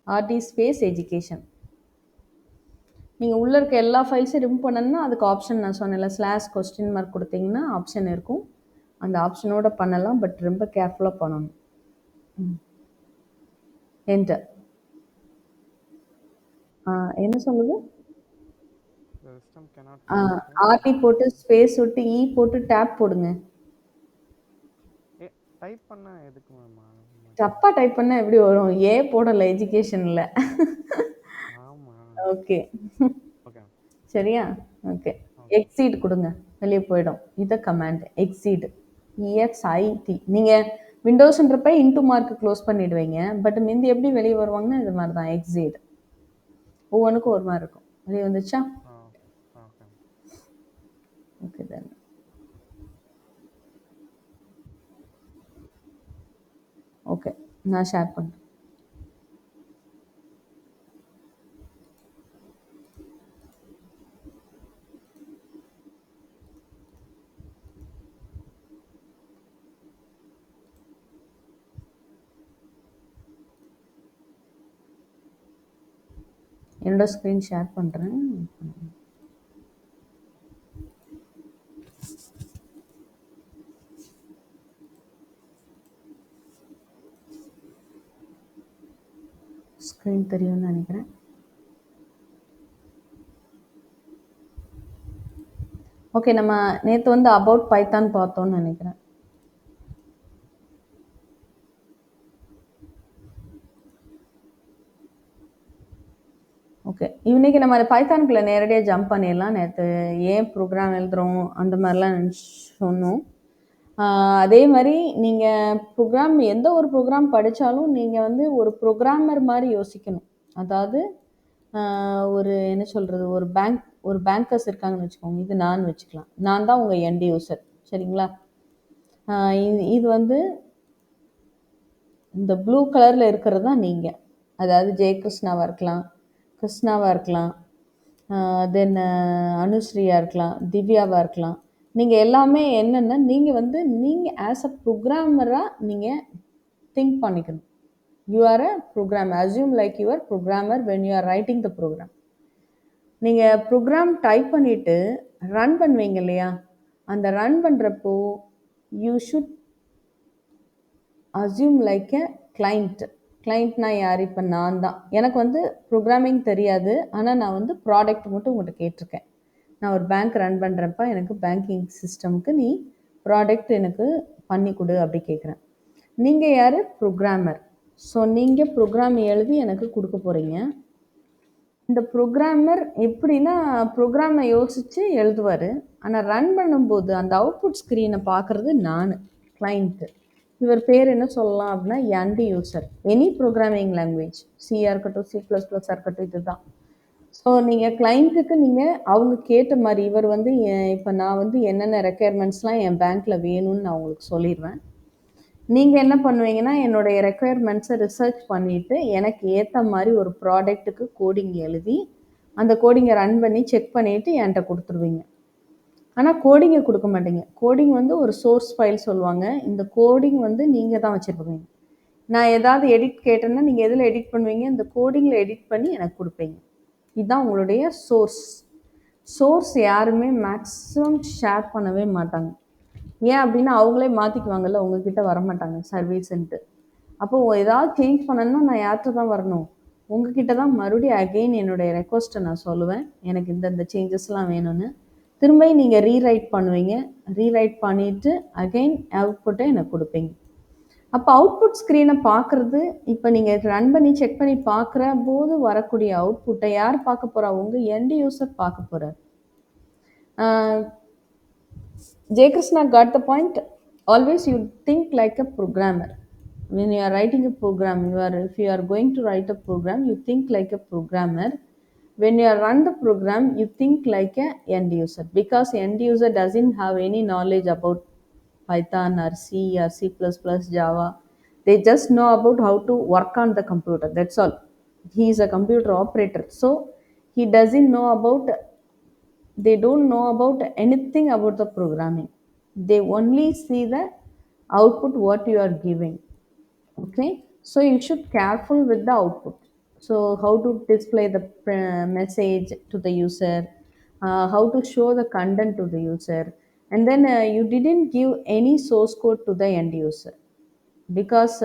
ஆர்டி ஸ்பேஸ் எஜுகேஷன். நீங்கள் உள்ளே இருக்க எல்லா ஃபைல்ஸையும் ரிமூவ் பண்ணணும்னா அதுக்கு ஆப்ஷன் நான் சொன்னேன்ல, /? கொடுத்தீங்கன்னா ஆப்ஷன் இருக்கும். அந்த ஆப்ஷனோட பண்ணலாம். பட் ரொம்ப கேர்ஃபுல்லாக பண்ணணும். என்டர். என்ன சொல்லுது? ஆர்டி போட்டு ஸ்பேஸ் விட்டு போட்டு டேப் போடுங்க. டைப் பண்ணா எதுக்கு மேம்? தப்பா டைப் பண்ணா எப்படி வரும்? போடல எஜுகேஷன்ல. ஓகே, சரியா? ஓகே, எக்ஸீட் கொடுங்க. வெளியே போயிடும். இதை கமாண்ட் எக்ஸீட், EXIT. நீங்கள் விண்டோஸ்ன்றப்ப இன்டூ மார்க் க்ளோஸ் பண்ணிடுவீங்க. பட் மிந்தி எப்படி வெளியே வருவாங்கன்னா இது மாதிரி தான். எக்ஸீட் ஒவ்வொன்றுக்கும் ஒரு மாதிரி இருக்கும். வெளியே வந்துச்சா? Okay then. ஓகே, நான் ஷேர் பண்ணுறேன். என்னோட ஸ்க்ரீன் ஷேர் பண்ணுறேன். ப்ரோக்ராமிங் தெரியும்னு நினைக்கிறேன். ஓகே, நம்ம நேற்று வந்து அபவுட் பைத்தான் பார்த்தோம்னு நினைக்கிறேன். ஓகே, இன்னைக்கு நம்ம பைத்தானுக்குள்ளே நேரடியாக ஜம்ப் பண்ணிடலாம். நேற்று ஏன் ப்ரோக்ராம் எழுதுகிறோம் அந்த மாதிரிலாம் சொன்னோம். அதே மாதிரி நீங்கள் ப்ரோக்ராம் எந்த ஒரு ப்ரோக்ராம் படித்தாலும் நீங்கள் வந்து ஒரு ப்ரோக்ராமர் மாதிரி யோசிக்கணும். அதாவது ஒரு என்ன சொல்கிறது, ஒரு பேங்கர்ஸ் இருக்காங்கன்னு வச்சுக்கோங்க. இது நான் வச்சுக்கலாம், நான் தான் உங்கள் எண்ட் யூசர், சரிங்களா? இது வந்து இந்த ப்ளூ கலரில் இருக்கிறது தான் நீங்கள். அதாவது ஜெயகிருஷ்ணாவாக இருக்கலாம், கிருஷ்ணாவாக இருக்கலாம், தென் அனுஸ்ரீயாக இருக்கலாம், திவ்யாவாக இருக்கலாம். நீங்கள் எல்லாமே என்னென்னா நீங்கள் ஆஸ் அ ப்ரோக்ராமராக நீங்கள் திங்க் பண்ணிக்கணும். You are a programmer. Assume like you are programmer when you are writing the program. நீங்கள் ப்ரோக்ராம் டைப் பண்ணிவிட்டு ரன் பண்ணுவீங்க இல்லையா, அந்த ரன் பண்ணுறப்போ you should assume like a கிளைண்ட்னா யார்? இப்போ நான் தான். எனக்கு வந்து ப்ரோக்ராமிங் தெரியாது, ஆனால் நான் வந்து ப்ராடக்ட் மட்டும் உங்கள்கிட்ட கேட்டிருக்கேன். நான் ஒரு பேங்க் ரன் பண்ணுறப்ப எனக்கு பேங்கிங் சிஸ்டமுக்கு நீ ப்ராடக்ட் எனக்கு பண்ணி கொடு அப்படி கேட்குறேன். நீங்கள் யார்? ப்ரோக்ராமர். ஸோ நீங்கள் ப்ரோக்ராம் எழுதி எனக்கு கொடுக்க போகிறீங்க. இந்த ப்ரோக்ராமர் எப்படின்னா ப்ரோக்ராமை யோசித்து எழுதுவார், ஆனால் ரன் பண்ணும்போது அந்த அவுட்புட் ஸ்க்ரீனை பார்க்குறது நான், கிளைண்ட்டு. இவர் பேர் என்ன சொல்லலாம் அப்படின்னா end user. Any programming language, சியாக இருக்கட்டும், C++ஆக இருக்கட்டும், இதுதான். ஸோ நீங்கள் கிளைண்ட்டுக்கு நீங்கள் அவங்க கேட்ட மாதிரி இவர் வந்து இப்போ நான் வந்து என்னென்ன ரெக்குயர்மெண்ட்ஸ்லாம் என் பேங்க்கில் வேணும்னு நான் உங்களுக்கு சொல்லிடுவேன். நீங்கள் என்ன பண்ணுவீங்கன்னா என்னுடைய ரெக்குயர்மெண்ட்ஸை ரிசர்ச் பண்ணிவிட்டு எனக்கு ஏற்ற மாதிரி ஒரு ப்ராடக்ட்டுக்கு கோடிங் எழுதி அந்த கோடிங்கை ரன் பண்ணி செக் பண்ணிவிட்டு என்கிட்ட கொடுத்துருவீங்க. ஆனால் கோடிங்கை கொடுக்க மாட்டீங்க. கோடிங் வந்து ஒரு சோர்ஸ் ஃபைல் சொல்லுவாங்க. இந்த கோடிங் வந்து நீங்கள் தான் வச்சுருப்பீங்க. நான் ஏதாவது எடிட் கேட்டேன்னா நீங்கள் எதில் எடிட் பண்ணுவீங்க? இந்த கோடிங்கில் எடிட் பண்ணி எனக்கு கொடுப்பீங்க. இதுதான் உங்களுடைய சோர்ஸ் யாருமே மேக்ஸிமம் ஷேர் பண்ணவே மாட்டாங்க. ஏன் அப்படின்னா அவங்களே மாற்றிக்குவாங்கல்ல, உங்ககிட்ட வரமாட்டாங்க சர்வீஸுன்ட்டு. அப்போது ஏதாவது சேஞ்ச் பண்ணணும்னா நான் யார்கிட்ட தான் வரணும்? உங்ககிட்ட தான் மறுபடியும் அகெயின் என்னுடைய ரெக்வஸ்ட்டை நான் சொல்லுவேன், எனக்கு இந்த சேஞ்சஸ்லாம் வேணும்னு. திரும்ப நீங்கள் ரீரைட் பண்ணுவீங்க. ரீரைட் பண்ணிவிட்டு அகெயின் அவுட்புட்டை எனக்கு கொடுப்பீங்க. அப்போ அவுட்புட் ஸ்க்ரீனை பார்க்குறது, இப்போ நீங்கள் ரன் பண்ணி செக் பண்ணி பார்க்குற போது வரக்கூடிய அவுட்புட்டை யார் பார்க்க போகிறா? உங்கள் எண்ட் யூசர் பார்க்க போகிறார். Jaykrishna got the point. Always you think like a programmer. When you are writing a program, if you are going to write a program, you think like a programmer. When you run the program, you think like a end user, because end user doesn't have any knowledge about Python or C or C++, Java. They just know about how to work on the computer. That's all. He is a computer operator, so he doesn't know about. They don't know about anything about the programming. They only see the output what you are giving. Okay, so you should careful with the output. So how to display the message to the user, how to show the content to the user, and then you didn't give any source code to the end user, because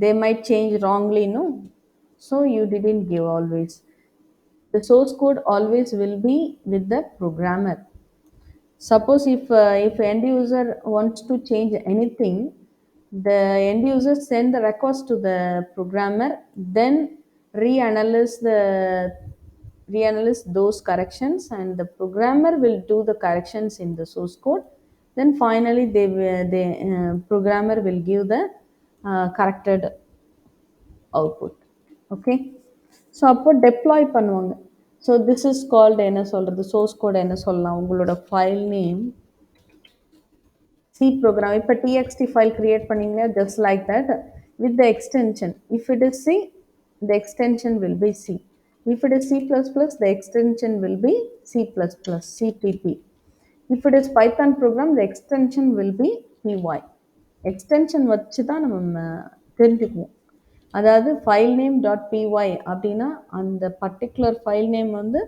they might change wrongly, no? So you didn't give always. The source code always will be with the programmer. Suppose if end user wants to change anything, the end user send the request to the programmer, then reanalyze those corrections, and the programmer will do the corrections in the source code. Then finally the programmer will give the corrected output. Okay, so அப்போ deploy பண்ணுவாங்க. So this is called என்ன சொல்கிறது, source code என்ன சொல்லலாம், உங்களோட file name C program. இப்போ TXT file create பண்ணிங்கன்னா just like that with the extension. If it is C, the extension will be C. If it is C++, the extension will be C++, CPP. If it is Python program, the extension will be PY. Extension வச்சு தான் நம்ம தெரிஞ்சுக்குவோம். அதாவது file name .py அப்படின்னா அந்த particular file name வந்து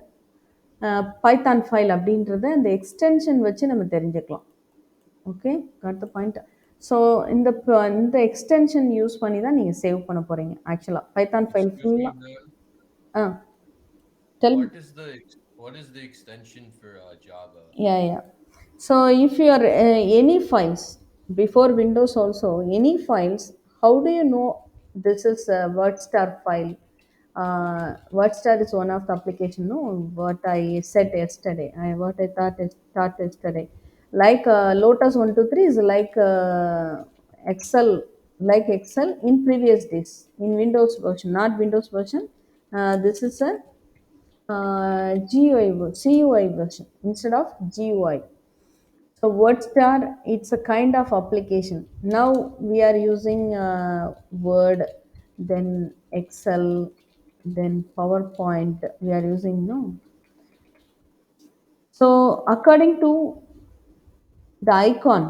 Python file அப்படின்றத அந்த எக்ஸ்டென்ஷன் வச்சு நம்ம தெரிஞ்சுக்கலாம். Okay, got the point. So இந்த எக்ஸ்டென்ஷன் யூஸ் பண்ணி தான் நீங்கள் சேவ் பண்ண போகிறீங்க ஆக்சுவலாக பைத்தான் ஃபைல் Excuse me, ஃபுல்லாக. ma'am. Ah tell. What is the extension for Java? Yeah. So if you are any files before Windows also any files, how do you know this is a WordStar file? WordStar is one of the application. No, what I said yesterday. What I thought yesterday. Like Lotus 123 is like Excel, like Excel in previous days in Windows version, not Windows version. This is a CUI version instead of GUI. So WordStar, it's a kind of application. Now we are using Word, then Excel, then PowerPoint. We are using no. So according to the icon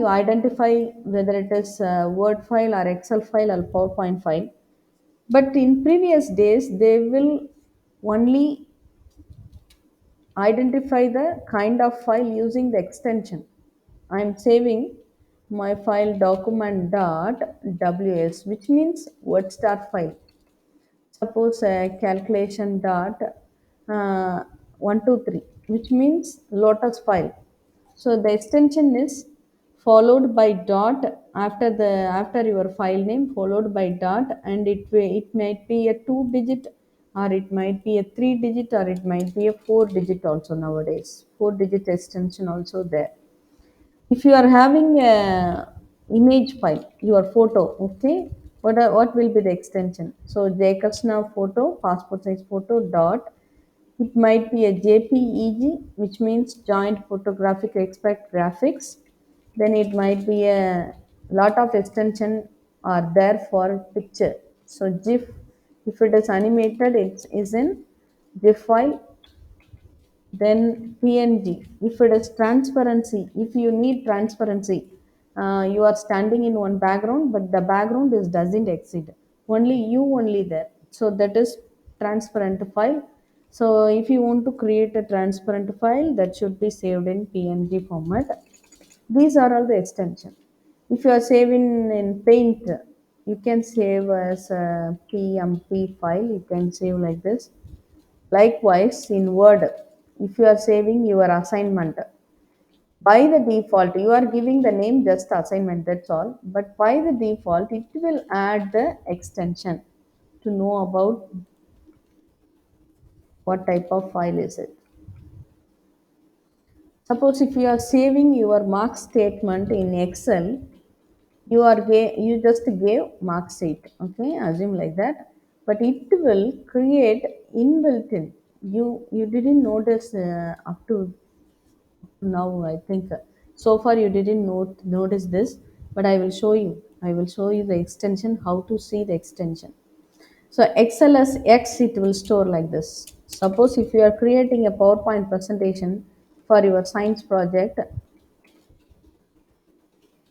you identify whether it is a Word file or Excel file or PowerPoint file. But in previous days, they will only identify the kind of file using the extension. I am saving my file document.ws, which means WordStar file. Suppose calculation dot 123, which means Lotus file. So the extension is followed by dot after your file name followed by dot, and it might be a 2 digit or it might be a 3 digit or it might be a 4 digit also nowadays. 4 digit extension also there. If you are having a image file, your photo, okay, what will be the extension? So jkrishna photo, passport size photo dot, it might be a jpeg, which means joint photographic expect graphics. Then it might be a lot of extension are there for picture. So gif, if it is animated, it is in gif file. Then png, if it is transparency, if you need transparency, you are standing in one background but the background is doesn't exceed only you only there, so that is transparent file. So if you want to create a transparent file, that should be saved in png format. These are all the extension. If you are saving in paint, you can save as a pmp file, you can save like this. Likewise, in Word, if you are saving your assignment, by the default, you are giving the name just assignment, that's all. But by the default, it will add the extension to know about what type of file is it. Suppose if you are saving your mark statement in Excel, you just gave mark sheet, okay, assume like that, but it will create inbuilt in. You didn't notice up to now, I think so far you didn't notice this, but I will show you the extension, how to see the extension. So xlsx, it will store like this. Suppose if you are creating a PowerPoint presentation for your science project,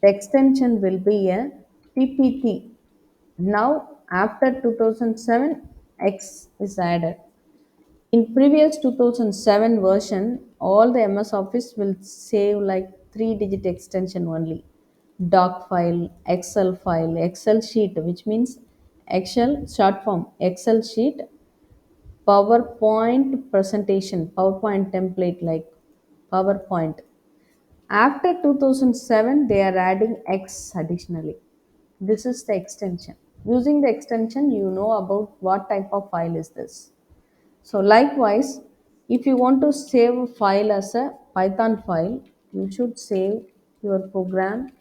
the extension will be a ppt. Now after 2007, x is added. In previous 2007 version, all the MS Office will save like 3 digit extension only. Doc file, Excel sheet, which means Excel short form, Excel sheet, PowerPoint presentation, PowerPoint template like PowerPoint. After 2007, they are adding X additionally. This is the extension. Using the extension, you know about what type of file is this. So likewise, if you want to save a file as a Python file, you should save your program.py.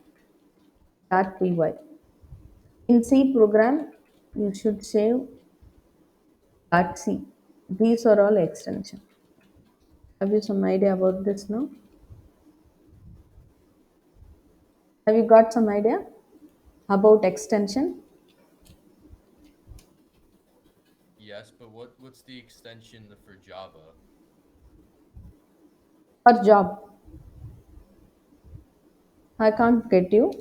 In C program, you should save .c. These are all extension. Have you some idea about this now? Have you got some idea about extension Yes, but what's the extension for Java? or job? I can't get you.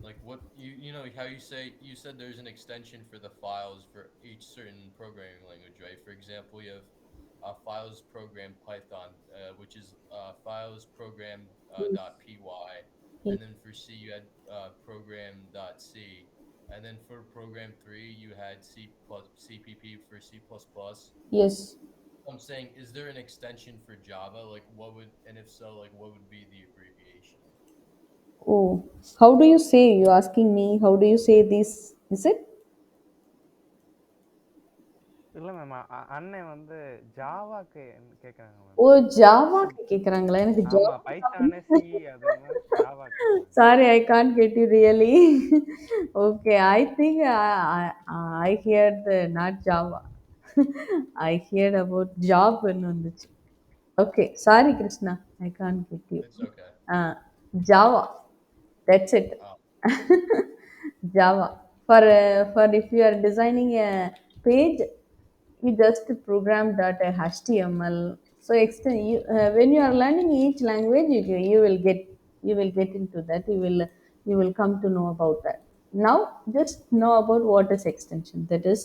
Like what you know how you said there's an extension for the files for each certain programming language, right? For example, you have files program Python, which is files program .py, Yes. and then for C you had program .c, and then for program 3 you had C plus CPP for C++. Yes. I'm saying, is there an extension for Java? Like, what would, and if so, like, what would be the abbreviation? Oh, how do you say? You asking me? How do you say this? Is it? இல்ல ma'am. அண்ணன் வந்து ஜாவாக்கு கேக்குறாங்க ma'am. ஓ ஜாவாக்கு கேக்குறாங்களா? எனக்கு ஆமா. Java Python, C அது மாரி Java கேக்குறாங்க. Sorry, I can't get you really. Okay, I think I heard not Java. I heard about job ன்னு வந்துச்சு. Okay, sorry Krishna, I can't get you. It's okay. Uh, Java, that's it. Oh, Java. For if you are designing a page, you just program that HTML. So when you are learning each language, you will get into that. You will come to know about that. Now just know about what is extension. That is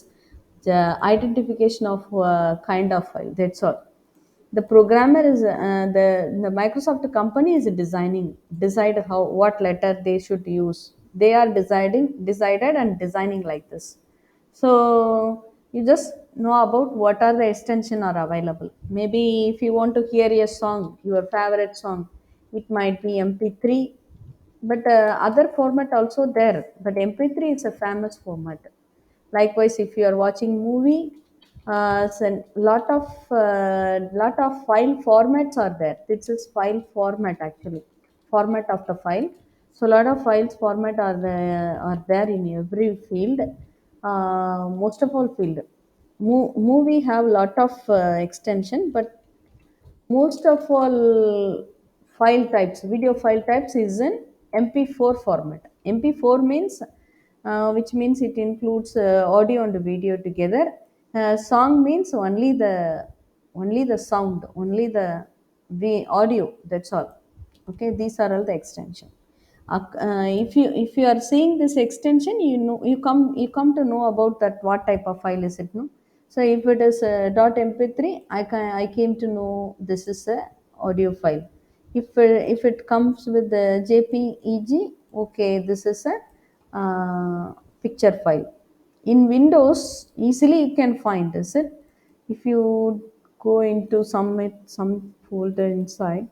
the identification of kind of file. That's all. The programmer is the Microsoft company is decide how what letter they should use. They are decided and designing like this. So you just know about what are the extension are available. Maybe if you want to hear a song, your favorite song, it might be mp3, but other format also there, but mp3 is a famous format. Likewise, if you are watching movie, so lot of file formats are there. This is file format actually, format of the file. So lot of files format are there in every field. Most of all field, movie have lot of extension, but most of all file types, video file types is in mp4 format. mp4 means which means it includes audio and video together. Song means only the sound, only the audio, that's all. Okay, these are all the extension. If you are seeing this extension, you come to know about that what type of file is it, no? So if it is .mp3, I came to know this is a audio file. If it comes with the jpeg, okay, this is a picture file. In Windows easily you can find, is it? If you go into some folder inside,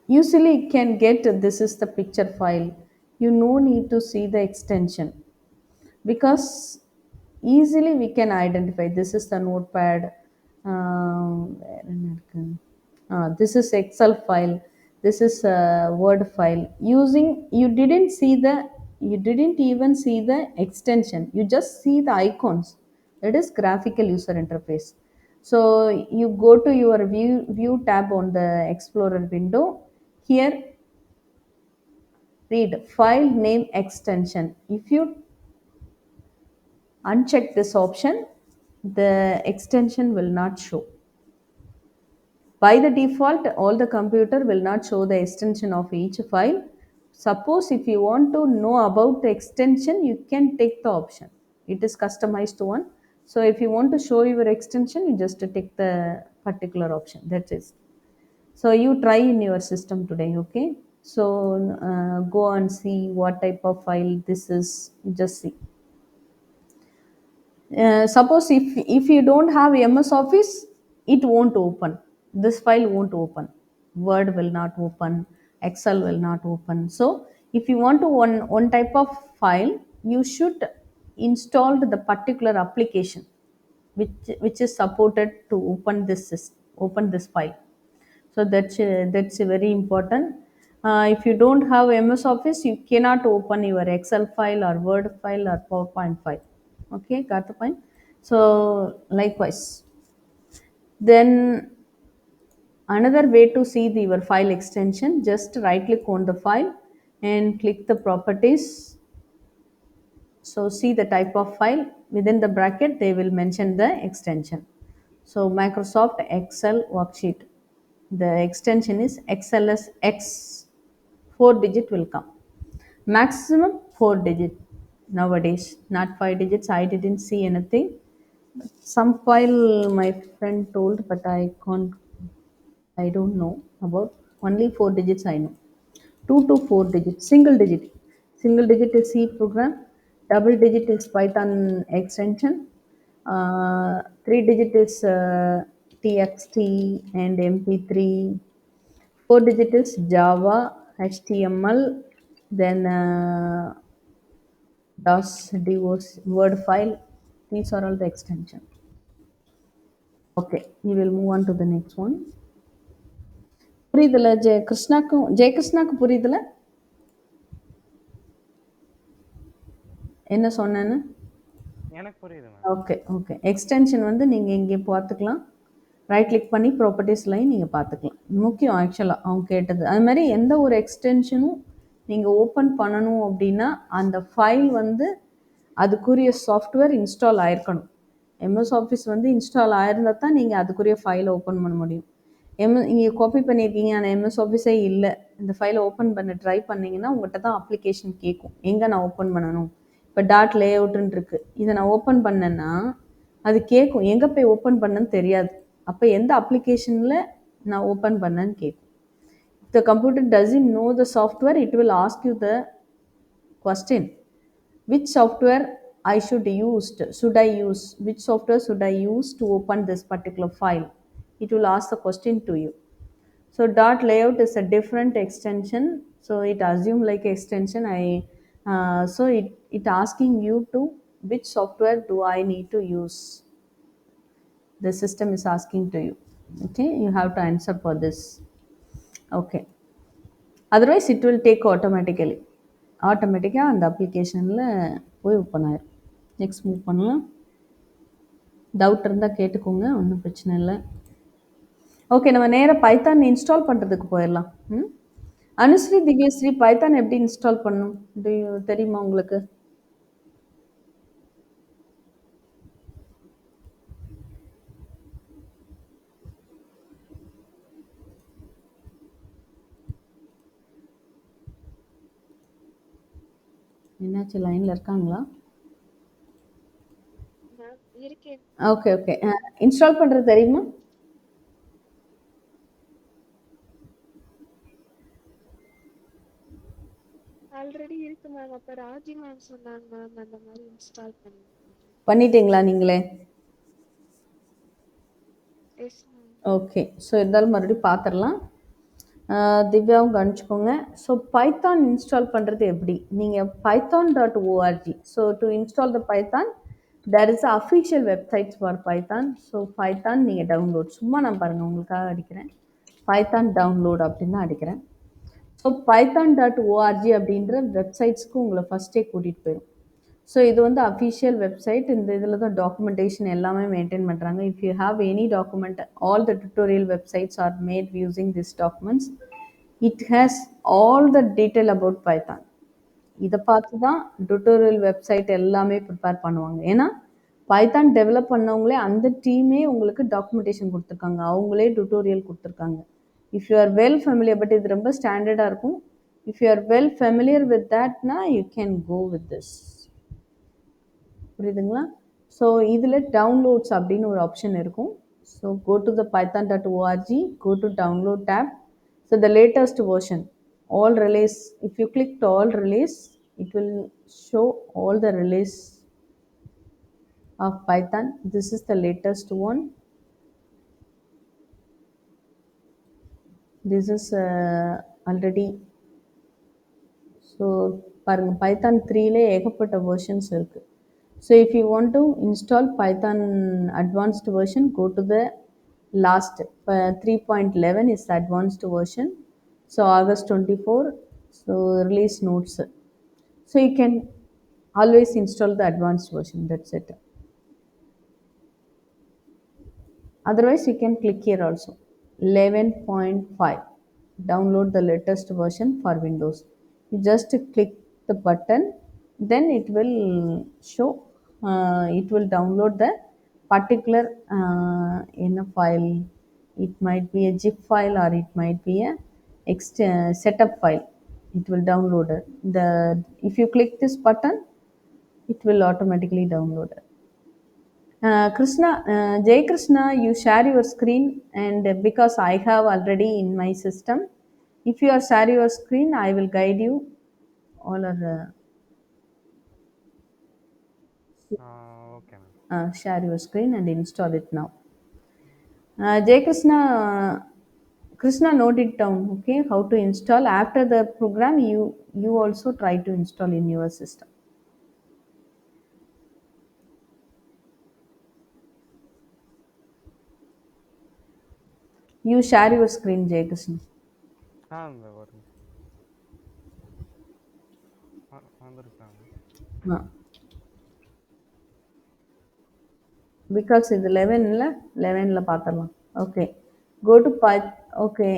usually you can get this is the picture file. You no need to see the extension, because easily we can identify this is the notepad. வேற என்ன இருக்கு? This is excel file, this is a word file. Using, you didn't even see the extension, you just see the icons. It is graphical user interface. So you go to your view tab on the explorer window. Here read file name extension. If you uncheck this option, the extension will not show. By the default, all the computer will not show the extension of each file. Suppose if you want to know about the extension, you can take the option. It is customized one. So if you want to show your extension, you just take the particular option. That is. So you try in your system today, okay? So go and see what type of file this is. Just see. Suppose if you don't have MS Office, it won't open. This file won't open. Word will not open. Excel will not open. So if you want to one type of file, you should install the particular application which is supported to open this file. So that's very important. If you don't have MS Office, you cannot open your Excel file or Word file or PowerPoint file. Okay, got the point? So likewise, then another way to see your file extension, just right click on the file and click the properties. So see the type of file, within the bracket they will mention the extension. So Microsoft Excel worksheet, the extension is XLSX. 4 digit will come, maximum 4 digit. nowadays. Not 5 digits. I didn't see anything. Some file my friend told, but I don't know about. Only 4 digits I know. 2 to 4 digits, single digit. Single digit is C program, double digit is Python extension, 3 digit is TXT and MP3, 4 digit is Java, HTML, then DOS, DOS, Word file. These are all the extension. Okay, we will move on to the next one. புரியுதுல ஜெயகிருஷ்ணாக்கு புரியுதுல என்ன சொன்னேன்னு? எனக்கு புரியுது ma'am. Okay okay. Extension வந்து நீங்கள் இங்கே பார்த்துக்கலாம். ரைட் கிளிக் பண்ணி ப்ராப்பர்ட்டிஸ் லைன் நீங்கள் பார்த்துக்கலாம். முக்கியம் ஆக்சுவலாக அவங்க கேட்டது. அது மாதிரி எந்த ஒரு எக்ஸ்டென்ஷனும் நீங்கள் ஓப்பன் பண்ணணும் அப்படின்னா அந்த ஃபைல் வந்து அதுக்குரிய சாஃப்ட்வேர் இன்ஸ்டால் ஆயிருக்கணும். எம்எஸ் ஆஃபீஸ் வந்து இன்ஸ்டால் ஆயிருந்தால் தான் நீங்கள் அதுக்குரிய ஃபைலை ஓப்பன் பண்ண முடியும். நீங்கள் காப்பி பண்ணியிருக்கீங்க ஆனால் எம்எஸ் ஆஃபீஸே இல்லை, இந்த ஃபைலை ஓப்பன் பண்ண ட்ரை பண்ணிங்கன்னா உங்கள்கிட்ட தான் அப்ளிகேஷன் கேட்கும், எங்கே நான் ஓப்பன் பண்ணணும். இப்போ டாட் லே அவுட்டுன்னு இருக்குது, இதை நான் ஓப்பன் பண்ணேன்னா அது கேட்கும், எங்கே போய் ஓப்பன் பண்ணேன்னு தெரியாது. அப்போ எந்த அப்ளிகேஷனில் நான் ஓப்பன் பண்ணேன்னு கேட்கும். If the computer doesn't know the software, it will ask you the question, which software I should use, which software should I use to open this particular file. It will ask the question to you. So dot layout is a different extension, so it assume like extension. So it asking you to which software do I need to use. The system is asking to you. Okay, you have to answer for this. Okay, otherwise it will take automatically அந்த அப்ளிகேஷனில் போய் open ஆயிரும். Next move பண்ணலாம். Doubt இருந்தால் கேட்டுக்கோங்க, ஒன்றும் பிரச்சனை இல்லை. ஓகே, நம்ம நேராக பைத்தான் இன்ஸ்டால் பண்ணுறதுக்கு போயிடலாம். அனுஸ்ரீ, திவ்யஸ்ரீ, பைத்தான் எப்படி இன்ஸ்டால் பண்ணணும் தெரியுமா உங்களுக்கு? என்னாச்சு, லைனில் இருக்காங்களா? Okay okay. இன்ஸ்டால் பண்ணுறது தெரியுமா? ஆல்ரெடி இருக்கு மேம். அப்ப ராஜி மேம் சொன்னாங்க மேம், அந்த மாதிரி இன்ஸ்டால் பண்ணிட்டீங்களா நீங்களே? Yes ma'am. ஓகே, ஸோ இருந்தாலும் மறுபடியும் பார்த்துடலாம். திவ்யாவும் கவனிச்சுக்கோங்க. ஸோ பைத்தான் இன்ஸ்டால் பண்ணுறது எப்படி? நீங்கள் python.org. So to install the Python there is official websites for Python. So Python நீங்கள் டவுன்லோட், சும்மா நான் பாருங்கள் உங்களுக்காக அடிக்கிறேன், பைத்தான் டவுன்லோட் அப்படின்னு தான் அடிக்கிறேன். ஸோ python.org அப்படின்ற வெப்சைட்ஸ்க்கு உங்களை ஃபஸ்ட்டே கூட்டிகிட்டு போயிடும். ஸோ இது வந்து அஃபிஷியல் வெப்சைட். இந்த இதில் தான் டாக்குமெண்டேஷன் எல்லாமே மெயின்டைன் பண்ணுறாங்க. If you have any document, all the tutorial websites R mat using this documents. It has all the detail about Python. இதை பார்த்து தான் டுட்டோரியல் வெப்சைட் எல்லாமே ப்ரிப்பேர் பண்ணுவாங்க. ஏன்னா பைத்தான் டெவலப் பண்ணவங்களே அந்த டீமே உங்களுக்கு டாக்குமெண்டேஷன் கொடுத்துருக்காங்க, அவங்களே டுட்டோரியல் கொடுத்துருக்காங்க. If you are well familiar, but இது ரொம்ப ஸ்டாண்டர்டாக இருக்கும். If you are well familiar with தட்னா you can go with this. புரியுதுங்களா? ஸோ இதில் டவுன்லோட்ஸ் அப்படின்னு ஒரு ஆப்ஷன் இருக்கும். So go to the python.org, go to download tab. So the latest version, all release, if you click to all release, it will show all the release of Python. This is the latest one. This is already. So பாருங்கள், Python 3ல ஏகப்பட்ட versions இருக்குது. So if you want to install Python advanced version, go to the last 3.11 is the advanced version. So August 24, so release notes. So you can always install the advanced version, that's it. Otherwise you can click here also, 11.5, download the latest version for Windows. You just click the button, then it will show, it will download the particular in a file. It might be a zip file or it might be a setup file. It will download it. If you click this button, It will automatically download. Krishna, Jay Krishna, you share your screen, and because I have already in my system, if you are share your screen, I will guide you. All are okay ma'am. share your screen and install it now. Jay Krishna, Krishna, note it down. Okay, how to install after the program. You also try to install in your system. You share your screen, Jay Krishna. இந்த வருங்க. வந்திருக்காங்க. Because இது 11ல பார்த்துடலாம். Okay, go to okay,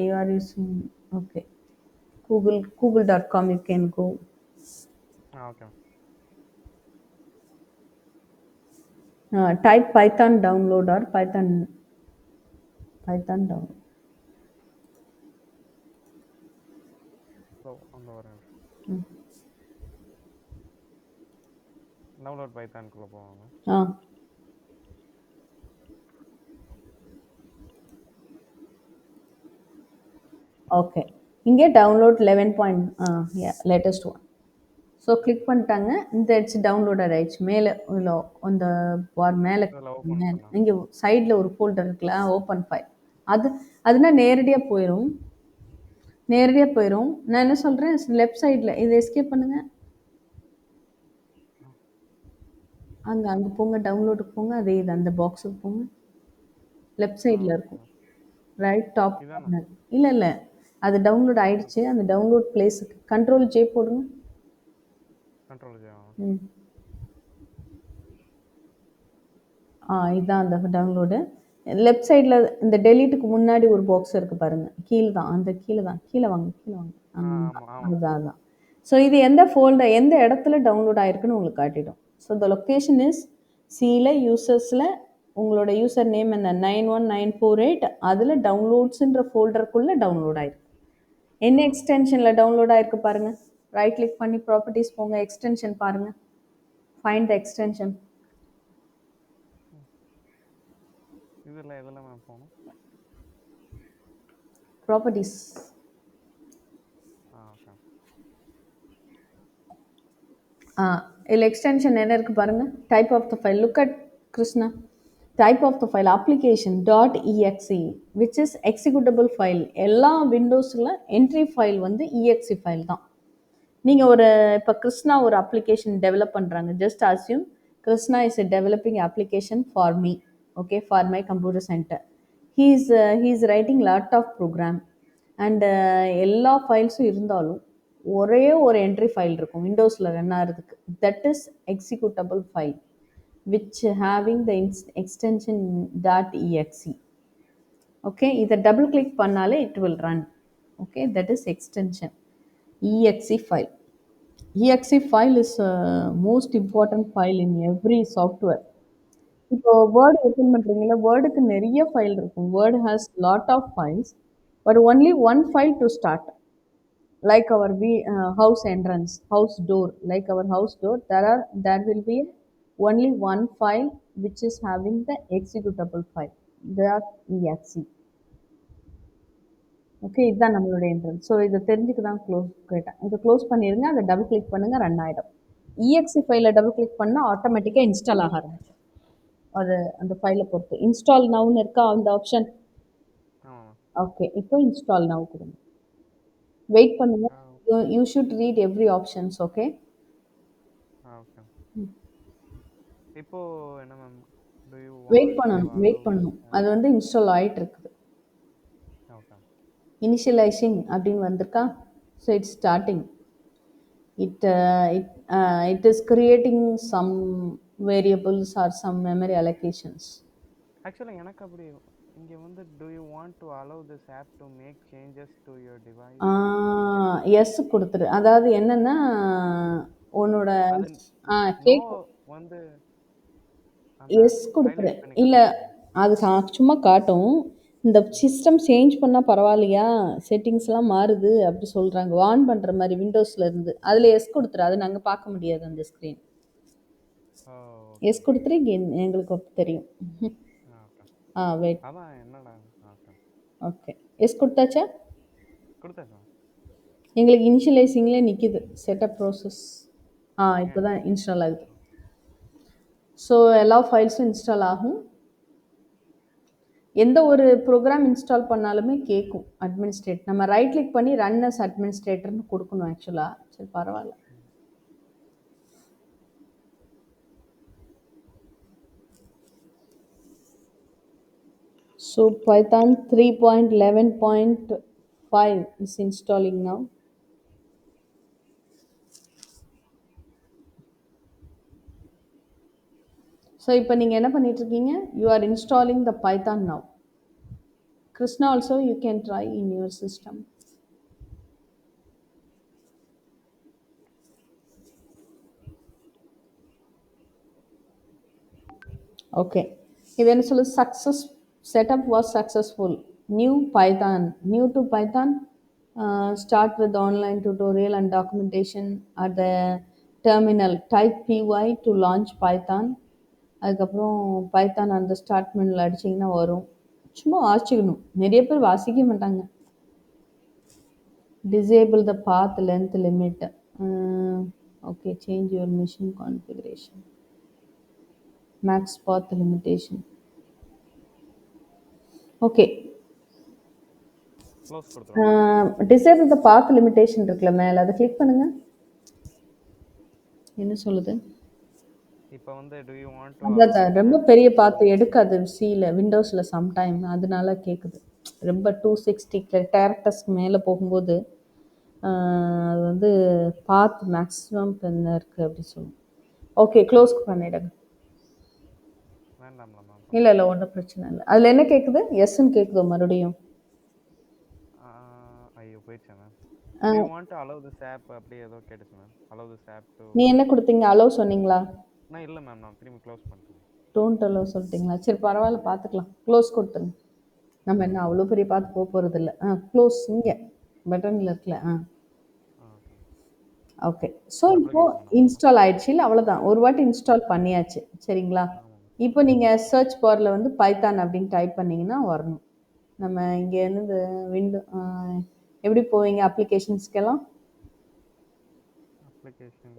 you are using, okay, google.com, you can go. Okay ma'am. Type Python download or Python download. So அந்த வருங்க. Download பைத்தான்குள்ளே போவாங்க. Okay, இங்கே download 11. latest one. So click பண்ணிட்டாங்க. இந்த இட்ஸ் டவுன்லோடட் ஆயிடுச்சு. மேலே உள்ள அந்த பார் மேலே இங்கே சைடில் ஒரு ஃபோல்டர் இருக்குல்ல, ஓப்பன் ஃபைல். அதுனா நேரடியாக போயிடும். நான் என்ன சொல்கிறேன், லெஃப்ட் சைடில் இதை எஸ்கேப் பண்ணுங்கள். அங்கே போங்க, டவுன்லோடுக்கு போங்க. அதே இது அந்த பாக்ஸுக்கு போங்க. லெஃப்ட் சைடில் இருக்கும், ரைட் டாப். இல்லை அது டவுன்லோட் ஆயிடுச்சு. அந்த டவுன்லோட் பிளேஸுக்கு Ctrl+J போடுங்க. இதுதான் அந்த டவுன்லோடு. லெஃப்ட் சைடில் இந்த டெலீட்டுக்கு முன்னாடி ஒரு பாக்ஸ் இருக்குது பாருங்கள். கீழே தான் கீழே வாங்க. அதுதான். ஸோ இது எந்த ஃபோல்டர், எந்த இடத்துல டவுன்லோட் ஆயிருக்குன்னு உங்களுக்கு காட்டிடும். ஸோ த லொக்கேஷன் இஸ் சியில் யூசர்ஸில் உங்களோட யூசர் நேம் என்ன 91948, அதில் டவுன்லோட்ஸுன்ற ஃபோல்டருக்குள்ளே டவுன்லோட் ஆயிருக்கு. என்ன எக்ஸ்டென்ஷனில் டவுன்லோட் ஆயிருக்கு பாருங்கள். ரைட் கிளிக் பண்ணி ப்ராப்பர்ட்டிஸ் போங்க, எக்ஸ்டென்ஷன் பாருங்கள். Find the extension. இதில் எதில் மேம் போகணும்? ப்ராப்பர்ட்டிஸ். இதில் எக்ஸ்டென்ஷன் என்ன இருக்குது பாருங்கள். Type of the file, look at Krishna. Type of the file application.exe, which is executable file. எல்லா விண்டோஸில் என்ட்ரி ஃபைல் வந்து exe ஃபைல் தான். நீங்கள் இப்போ கிருஷ்ணா ஒரு அப்ளிகேஷன் டெவலப் பண்ணுறாங்க. Just assume Krishna is a developing application for me, okay, for my computer center. he is writing lot of program and எல்லா ஃபைல்ஸும் இருந்தாலும் ஒரே ஒரு என்ட்ரி ஃபைல் இருக்கும் விண்டோஸில் ரன் ஆகிறதுக்கு. That is executable file which having the extension .exe. okay, இதை double click பண்ணாலே it will run. okay, that is extension exe file. exe file is most important file in every software. இப்போ word open பண்ணுறீங்களா, வேர்டுக்கு நிறைய file இருக்கும். Word has lot of files, but only one file to start. like our house entrance, house door, like our house door, there will be only one file which is having the executable file .exe. Okay, இதுதான் நம்மளோட entrance. So இதை தெரிஞ்சுக்க தான் கேட்டேன். இதை close பண்ணிடுங்க. அதை double click பண்ணுங்கள், ரன் ஆகிடும். exe ஃபைலை டபுள் கிளிக் பண்ணால் ஆட்டோமேட்டிக்காக இன்ஸ்டால் ஆக ஆரம்பிச்சு. அது அந்த ஃபைலை பொறுத்து. இன்ஸ்டால் நவுன்னு இருக்கா அந்த ஆப்ஷன்? ஓகே, இப்போ இன்ஸ்டால் நவ் கொடுங்க. வெயிட் பண்ணுங்க. You should read every options. Okay, இப்போ என்ன மேம், வெயிட் பண்ணணும். அது வந்து இன்ஸ்டால் ஆகிட்டு இருக்குது. இனிஷியலைசிங் அப்படின்னு வந்திருக்கா. So it's starting. it is creating some variables or some memory allocations. ஆக்சுவலா எனக்கு அப்படி இங்க வந்து do you want to allow this app to make changes to your device? Yes கொடுத்துரு. அதாவது என்னன்னா உன்னோட வந்து எஸ் கொடுத்துரு. இல்லை, அது சும்மா காட்டும். இந்த சிஸ்டம் சேஞ்ச் பண்ணால் பரவாயில்லையா, செட்டிங்ஸ்லாம் மாறுது அப்படி சொல்கிறாங்க. ஆன் பண்ணுற மாதிரி விண்டோஸில் இருந்து அதில் எஸ் கொடுத்துரு. அது நாங்கள் பார்க்க முடியாது அந்த ஸ்க்ரீன். ஓ எஸ் கொடுத்துட்டு எங்களுக்கு தெரியும். Okay wait. அதான் என்னடா ஓகே ஓகே, எஸ் கொடுத்தாச்சா? கொடுத்தாச்சா எங்களுக்கு இனிஷியலைசிங்லேயே நிற்கிது செட்டப் ப்ரோசஸ். இப்போ தான் இன்ஸ்டால் ஆகுது. ஸோ எல்லா ஃபைல்ஸும் இன்ஸ்டால் ஆகும். எந்த ஒரு ப்ரோக்ராம் இன்ஸ்டால் பண்ணாலுமே கேட்கும் அட்மினிஸ்ட்ரேட். நம்ம ரைட் கிளிக் பண்ணி ரன் அஸ் அட்மினிஸ்ட்ரேட்டர்னு கொடுக்கணும் ஆக்சுவலாக. சரி பரவாயில்ல. So Python 3.11.5 is installing now. So இப்போ நீங்கள் என்ன பண்ணிட்டு இருக்கீங்க? You are installing the Python now. Krishna also you can try in your system. Okay. இது என்ன சொல்லுது? Success setup was successful. New to Python. Start with online tutorial and documentation at the terminal. Type py to launch Python. அதுக்கப்புறம் Python அந்த start மெனுவில் அடிச்சிங்கன்னா வரும். சும்மா வாசிக்கணும், நிறைய பேர் வாசிக்க மாட்டாங்க. Disable the path length limit. Okay, change your machine configuration, max path limitation. Okay, close கொடுத்துறோம். டிசேபிள் த பாத் லிமிட்டேஷன் இருக்குல்ல மேலே, அதை கிளிக் பண்ணுங்க. என்ன சொல்லுது? இப்போ வந்து do you want to அதான் ரொம்ப பெரிய பார்த்து எடுக்காது சியில் விண்டோஸில் சம்டைம், அதனால கேட்குது. ரொம்ப 260 கேரக்டர்ஸ்க்கு மேலே போகும்போது அது வந்து பார்த்து மேக்ஸிமம் என்ன இருக்குது அப்படி சொல்லும். ஓகே, க்ளோஸ் பண்ணிவிடுங்க. வேண்டாம்ல மேம்? இல்லை ஒன்றும் பிரச்சனை இல்லை. அதில் என்ன கேட்குது? எஸ்ன்னு கேட்குதோ மறுபடியும்? ஐயோ போயிடுச்சா ma'am? do you want to allow this app அப்படி ஏதோ கேட்டுச்சு ma'am. allow this app to. நீ என்ன கொடுத்தீங்க? அலோ சொன்னீங்களா? நான் இல்லை மேம், நான் திரும்பி க்ளோஸ் பண்ணிட்டேன். டோன்ட் அலோ சொல்லிட்டீங்களா? சரி பரவாயில்ல, பார்த்துக்கலாம். க்ளோஸ் கொடுத்துருங்க. நம்ம என்ன அவ்வளோ பெரிய பார்த்து போகிறது இல்லை. க்ளோஸ் இங்கே பட்டனில் இருக்குல்ல. ஓகே, ஸோ இப்போது இன்ஸ்டால் ஆயிடுச்சு இல்லை? அவ்வளோதான், ஒரு வாட்டி இன்ஸ்டால் பண்ணியாச்சு. சரிங்களா? இப்போ நீங்கள் சர்ச் பாரில் வந்து பைத்தான் அப்படின்னு டைப் பண்ணிங்கன்னா வரணும். நம்ம இங்கே இருந்து விண்டோ எப்படி போவீங்க அப்ளிகேஷன்ஸ்க்கெல்லாம்?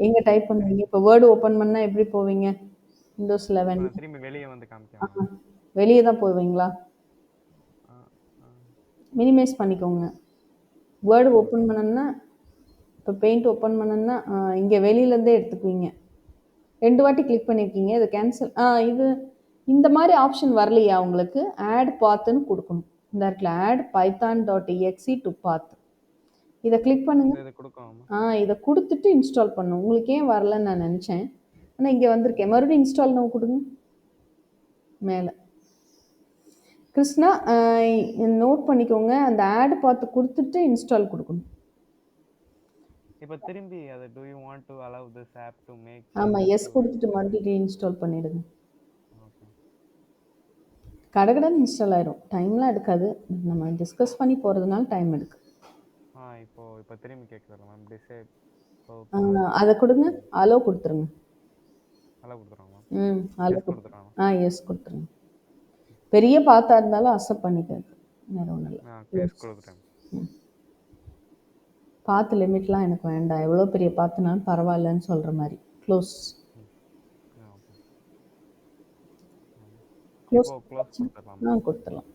எங்கே டைப் பண்ணுவீங்க? இப்போ வேர்டு ஓப்பன் பண்ணால் எப்படி போவீங்க? விண்டோஸ் 11 திரும்பி வெளியே வந்து காமிக்கலாம். வெளியே தான் போவீங்களா? மினிமைஸ் பண்ணிக்கோங்க. வேர்டு ஓப்பன் பண்ணணுன்னா, இப்போ பெயிண்ட் ஓப்பன் பண்ணணுன்னா இங்கே வெளியிலேருந்தே எடுத்துக்குவீங்க. 2 வாட்டி கிளிக் பண்ணியிருக்கீங்க, இதை கேன்சல். இது இந்த மாதிரி ஆப்ஷன் வரலையா உங்களுக்கு? ஆட் பாத்துன்னு கொடுக்கணும். இந்த இடத்துல ஆட் python.exe to path, இதை கிளிக் பண்ணுங்க. இதை கொடுத்துட்டு இன்ஸ்டால் பண்ணும். உங்களுக்கு ஏன் வரலன்னு நான் நினச்சேன், ஆனால் இங்கே வந்திருக்கேன். மறுபடியும் இன்ஸ்டால் நம்ம கொடுங்க. மேலே கிருஷ்ணா நோட் பண்ணிக்கோங்க, அந்த ஆட் பார்த்து கொடுத்துட்டு இன்ஸ்டால் கொடுக்கணும். இப்போ திரும்பி அது do you want to allow this app to make. ஆமாம், எஸ் கொடுத்துட்டு மறுபடியும் இன்ஸ்டால் பண்ணிடுங்க. கடகடன்னு இன்ஸ்டால் ஆயிரும், டைம்லாம் எடுக்காது. நம்ம டிஸ்கஸ் பண்ணி போகிறதுனால டைம் எடுக்கு. இப்போ திரும்பி கேட்குறேன் மேம். அதை கொடுங்க, அலோ கொடுத்துருங்க. அலோ கொடுத்துருவாங்க. அலோ கொடுத்துருங்க. எஸ் கொடுத்துருங்க. பெரிய பார்த்தா இருந்தாலும் அக்செப்ட் பண்ணிக்காது, வேறு ஒன்றும் இல்லை. பார்த்து லிமிட்லாம் எனக்கு வேண்டாம், எவ்வளோ பெரிய பார்த்துனாலும் பரவாயில்லன்னு சொல்கிற மாதிரி. க்ளோஸ் கொடுத்துடலாம்.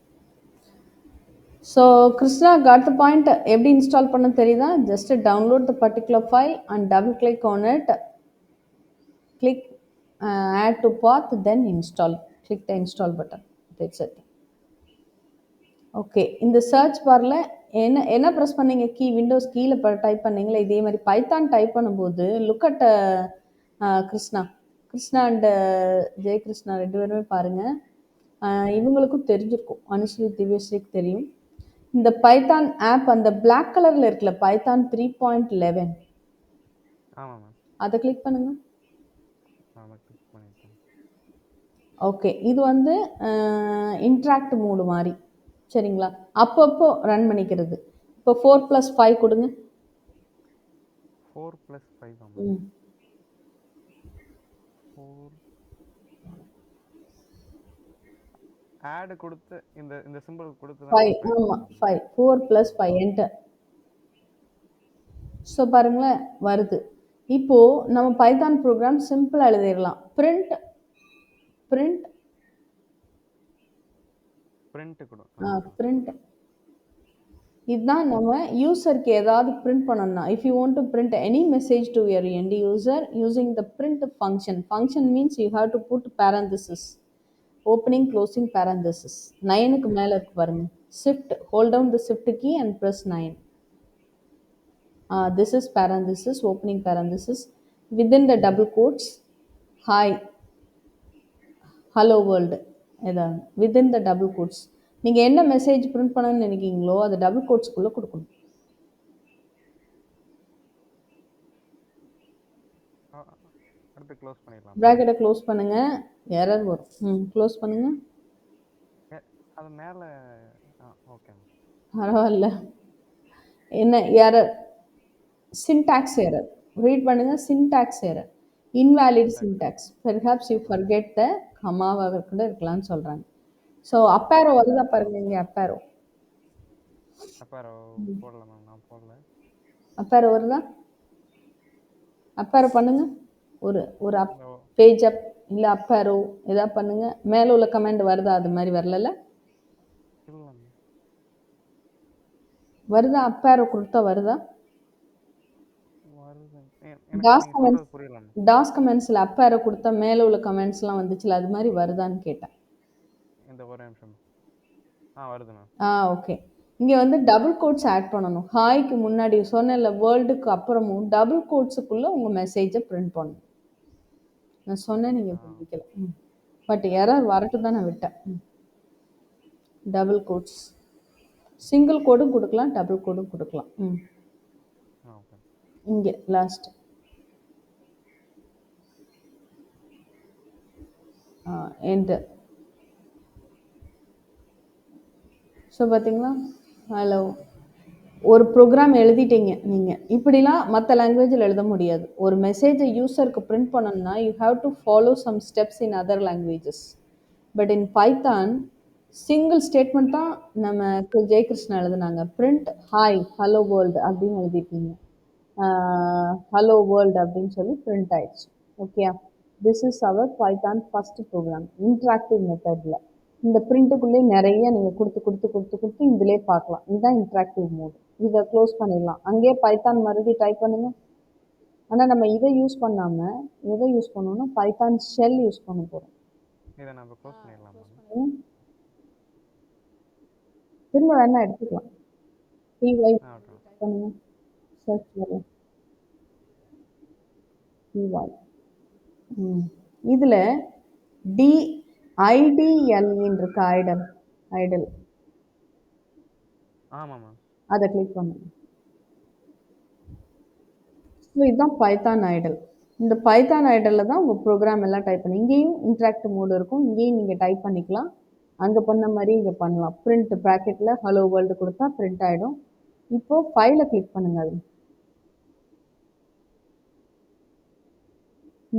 So Krishna got the point. எப்படி இன்ஸ்டால் பண்ண தெரியுதா? Just download the particular file and double click on it, click add to path, then install, click the install button. That's it. Okay, இந்த சர்ச் பாரில் என்ன ப்ரெஸ் பண்ணீங்க? Windows கீழே type பண்ணீங்களா? இதே மாதிரி பைத்தான் டைப் பண்ணும்போது look at Krishna and Jayakrishna 2 பேருமே பாருங்கள். இவங்களுக்கும் தெரிஞ்சிருக்கும், அனுஸ்ரீ திவ்யஸ்ரீக்கு தெரியும். இந்த பைத்தான் ஆப் அந்த பிளாக் கலரில் இருக்குல்ல, பைத்தான் 3.11, அதை கிளிக் பண்ணுங்க. ஓகே, இது வந்து இன்ட்ராக்ட் மோடு மாதிரி. சரிங்களா? அப்பப்போ ரன் பண்ணிக்கிறது. இப்போ 4+5 கொடுங்க. 4+5 4 ஆட் கொடுத்து இந்த சிம்பிள் கொடுத்து தான் 5 type ஆமா பண்ணணும். 5 4 + 5 என்டர். ஸோ பாருங்களேன் வருது. இப்போ நம்ம பைத்தான் ப்ரோக்ராம் சிம்பிளா எழுதிடலாம். பிரிண்ட் பிரிண்ட் பிரிண்ட் கொடு. பிரிண்ட் இதுதான் நம்ம யூசருக்கு ஏதாவது பிரிண்ட் பண்ணணும்னா if you want to print any message to your end user using the print function. Function means you have to put parenthesis, opening closing parenthesis. 9க்கு மேலே இருக்கு பாருங்க. Shift hold down the shift key and press 9. This is parenthesis, opening parenthesis. Within the double quotes, hi, hello world. ஏதாவது within the double quotes. நீங்கள் என்ன message print பண்ணணும்னு நினைக்கிறீங்களோ அதை டபுள் கோட்ஸ்குள்ளே கொடுக்கணும். அடுத்து க்ளோஸ் பண்ணிடலாம். ப்ராக்கெட்டை க்ளோஸ் பண்ணுங்க. எரர் வரும். க்ளோஸ் பண்ணுங்க. அது மேல ஓகே. பரவாயில்ல. என்ன எரர்? Syntax error. ரீட் பண்ணுங்க. Syntax error. Invalid syntax. Perhaps you forget the கமாவாக கூட இருக்கலாம்னு சொல்கிறாங்க. ஸோ அப்பேரோ வருதா பாருங்க. இங்கே அப்பேரோ போடல மேம். நான் போடல. அப்பேரோ வருதா? அப்பேரோ பண்ணுங்க. ஒரு பேஜ் அப் இல்லை அப்பேரோ எதா பண்ணுங்க. மேலே உள்ள கமெண்ட் வருதா? அது மாதிரி வரல. வருதா? அப்பேரோ கொடுத்தா வருதா? டாஸ் கமெண்ட்ஸில் அப்பேரோ கொடுத்தா மேலே உள்ள கமெண்ட்ஸ்லாம் வந்துச்சுல, அது மாதிரி வருதான்னு கேட்டேன். வருது மேம். ஓகே. இங்கே வந்து டபுள் கோட்ஸ் ஆட் பண்ணணும். ஹாய்க்கு முன்னாடி சொன்னல வேர்ல்டுக்கு அப்புறமும் டபுள் கோட்ஸுக்குள்ளே உங்கள் மெசேஜை பிரிண்ட் பண்ணணும். நான் சொன்னேன், நீங்கள் புரிஞ்சிக்கல. பட் எரர் வரட்டு தான் நான் விட்டேன். டபுள் கோட்ஸ் சிங்கிள் கோடும் கொடுக்கலாம், டபுள் கோடும் கொடுக்கலாம். இங்கே லாஸ்ட் என்டர். ஸோ பார்த்தீங்களா, ஹலோ ஒரு ப்ரோக்ராம் எழுதிட்டீங்க நீங்கள். இப்படிலாம் மற்ற லாங்குவேஜில் எழுத முடியாது. ஒரு மெசேஜை யூசருக்கு பிரிண்ட் பண்ணணும்னா you have to follow some steps in other languages. But in Python single statement தான் நம்ம ஜெயகிருஷ்ணா எழுதுனாங்க. பிரிண்ட் ஹாய் ஹலோ வேர்ல்டு அப்படின்னு எழுதிட்டீங்க. ஹலோ வேர்ல்டு அப்படின்னு சொல்லி பிரிண்ட் ஆயிடுச்சு. Okay, this is our Python first program interactive மெத்தடில். இந்த பிரிண்ட்டுக்குள்ளே நிறைய நீங்கள் கொடுத்து இதிலே பார்க்கலாம். இதுதான் இன்ட்ராக்டிவ் மோட். இதை க்ளோஸ் பண்ணிடலாம். அங்கேயே பைத்தான் மறுபடியும் டைப் பண்ணுங்க. ஆனால் நம்ம இதை யூஸ் பண்ணாமல் எதை யூஸ் பண்ணணும்னா பைத்தான் ஷெல் யூஸ் பண்ண போகிறோம். திரும்ப வேணா எடுத்துக்கலாம். டிஒய் பண்ணுங்க, சர்ச் வரலாம். டிஒய் இதில் ஐடிஎல்இன்னு இருக்கு. ஐடல் அதை கிளிக் பண்ணுங்க. ஸோ இதுதான் பைத்தான் ஐடல். இந்த பைத்தான் ஐடலில் தான் உங்கள் ப்ரோக்ராம் எல்லாம் டைப் பண்ணி இங்கேயும் இன்ட்ராக்டிவ் மோடு இருக்கும். இங்கேயும் நீங்கள் டைப் பண்ணிக்கலாம். அங்கே பண்ண மாதிரி இங்கே பண்ணலாம். பிரிண்ட் ப்ராக்கெட்டில் ஹலோ வேர்ல்டு கொடுத்தா பிரிண்ட் ஆகிடும். இப்போது ஃபைலை கிளிக் பண்ணுங்க. அது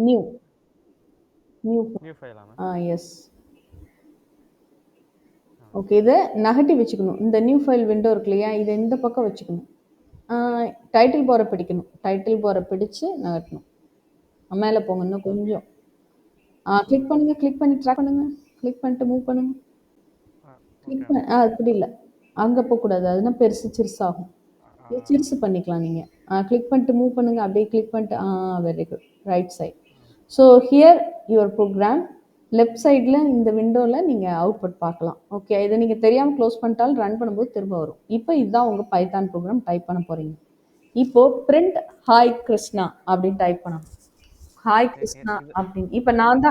நியூ ஃபைல். எஸ். ஓகே, இதை நகட்டி வச்சுக்கணும். இந்த நியூ ஃபைல் விண்டோ இருக்கு இல்லையா, இதை இந்த பக்கம் வச்சுக்கணும். டைட்டில் பாரை பிடிக்கணும். டைட்டில் பாரை பிடிச்சு நகட்டணும். மேலே போங்க இன்னும் கொஞ்சம். கிளிக் பண்ணுங்க. கிளிக் பண்ணி ட்ராக் பண்ணுங்க. கிளிக் பண்ணிட்டு மூவ் பண்ணுங்க. கிளிக் பண்ண அப்படி இல்லை, அங்கே போகக்கூடாது. அதுனா பெருசு சிறுசாகும். சிறுசு பண்ணிக்கலாம் நீங்கள். கிளிக் பண்ணிட்டு மூவ் பண்ணுங்க. அப்படியே கிளிக் பண்ணிட்டு very good. Right side. So here your program. Left சைடில் இந்த விண்டோவில் நீங்கள் அவுட்புட் பார்க்கலாம். ஓகே, இதை நீங்கள் தெரியாமல் க்ளோஸ் பண்ணிட்டாலும் ரன் பண்ணும்போது திரும்ப வரும். இப்போ இதுதான் உங்கள் பைத்தான் ப்ரோக்ராம் டைப் பண்ண போகிறீங்க. இப்போது பிரிண்ட் ஹாய் கிருஷ்ணா அப்படின்னு டைப் பண்ணணும். ஹாய் கிருஷ்ணா அப்படின்னு. இப்போ நான்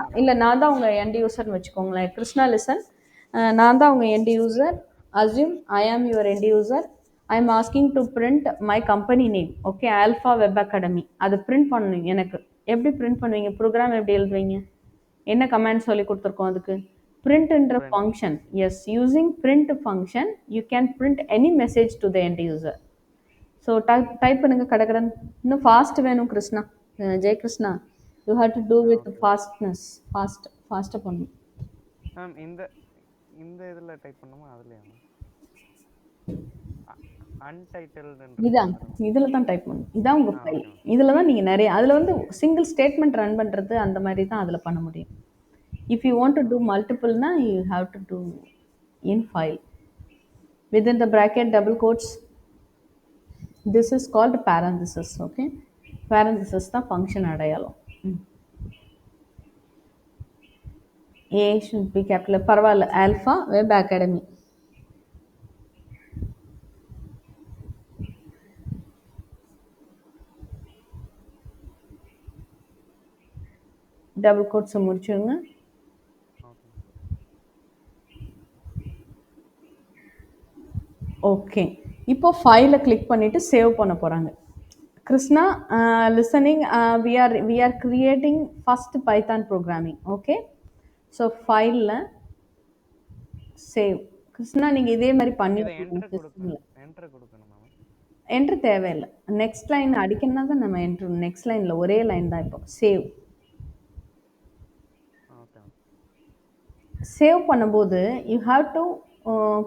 தான் உங்கள் எண்ட் யூசர்னு வச்சுக்கோங்களேன். கிருஷ்ணா லிசன், நான் தான் உங்கள் end user. Assume I am your end user. I am asking to print my company name. Okay, alpha web academy. அதை பிரிண்ட் பண்ணணும் எனக்கு. எப்படி பிரிண்ட் பண்ணுவீங்க? ப்ரோக்ராம் எப்படி எழுதுவீங்க? என்ன கமெண்ட் சொல்லி கொடுத்துருக்கோம் அதுக்கு? பிரிண்ட்ன்ற function. Yes, using print function you can print any message to the end user. So type பண்ணுங்க கடகடன். இன்னும் ஃபாஸ்ட் வேணும் Krishna, Jayakrishna. You have to do with fastness. ஃபாஸ்ட்டாக பண்ணணும். மேம் இந்த இதுல டைப் பண்ணுமா அதுலயா அன்டைட்டில்டு இதான் இதில் தான் டைப் பண்ணணும். இதான் உங்கள் ஃபைல். ஓகே இதில் தான் நீங்கள் நிறைய அதில் வந்து சிங்கிள் ஸ்டேட்மெண்ட் ரன் பண்ணுறது அந்த மாதிரி தான் அதில் பண்ண முடியும். If you want to do மல்டிபிள்னா you have to do in file within the bracket double quotes. This is called parenthesis. Okay, parenthesis தான் function அடையாளம். A should be capital. பரவாயில்ல, ஆல்ஃபா வெப் அகாடமி. டபுள் கோட்ஸை முடிச்சுடுங்க. Okay, இப்போ ஃபைலை click பண்ணிவிட்டு save பண்ண போகிறாங்க. Krishna, listening, we are creating first Python programming. Okay, so ஃபைலில் சேவ். கிருஷ்ணா, நீங்கள் இதே மாதிரி பண்ணி என்டர் கொடுக்கணுமா? என்ட்ரு தேவையில்லை. நெக்ஸ்ட் லைன் அடிக்கணும்னா தான் நம்ம என்ட்ரு. நெக்ஸ்ட் லைனில் ஒரே லைன் தான். இப்போ சேவ். சேவ் பண்ணும்போது you have to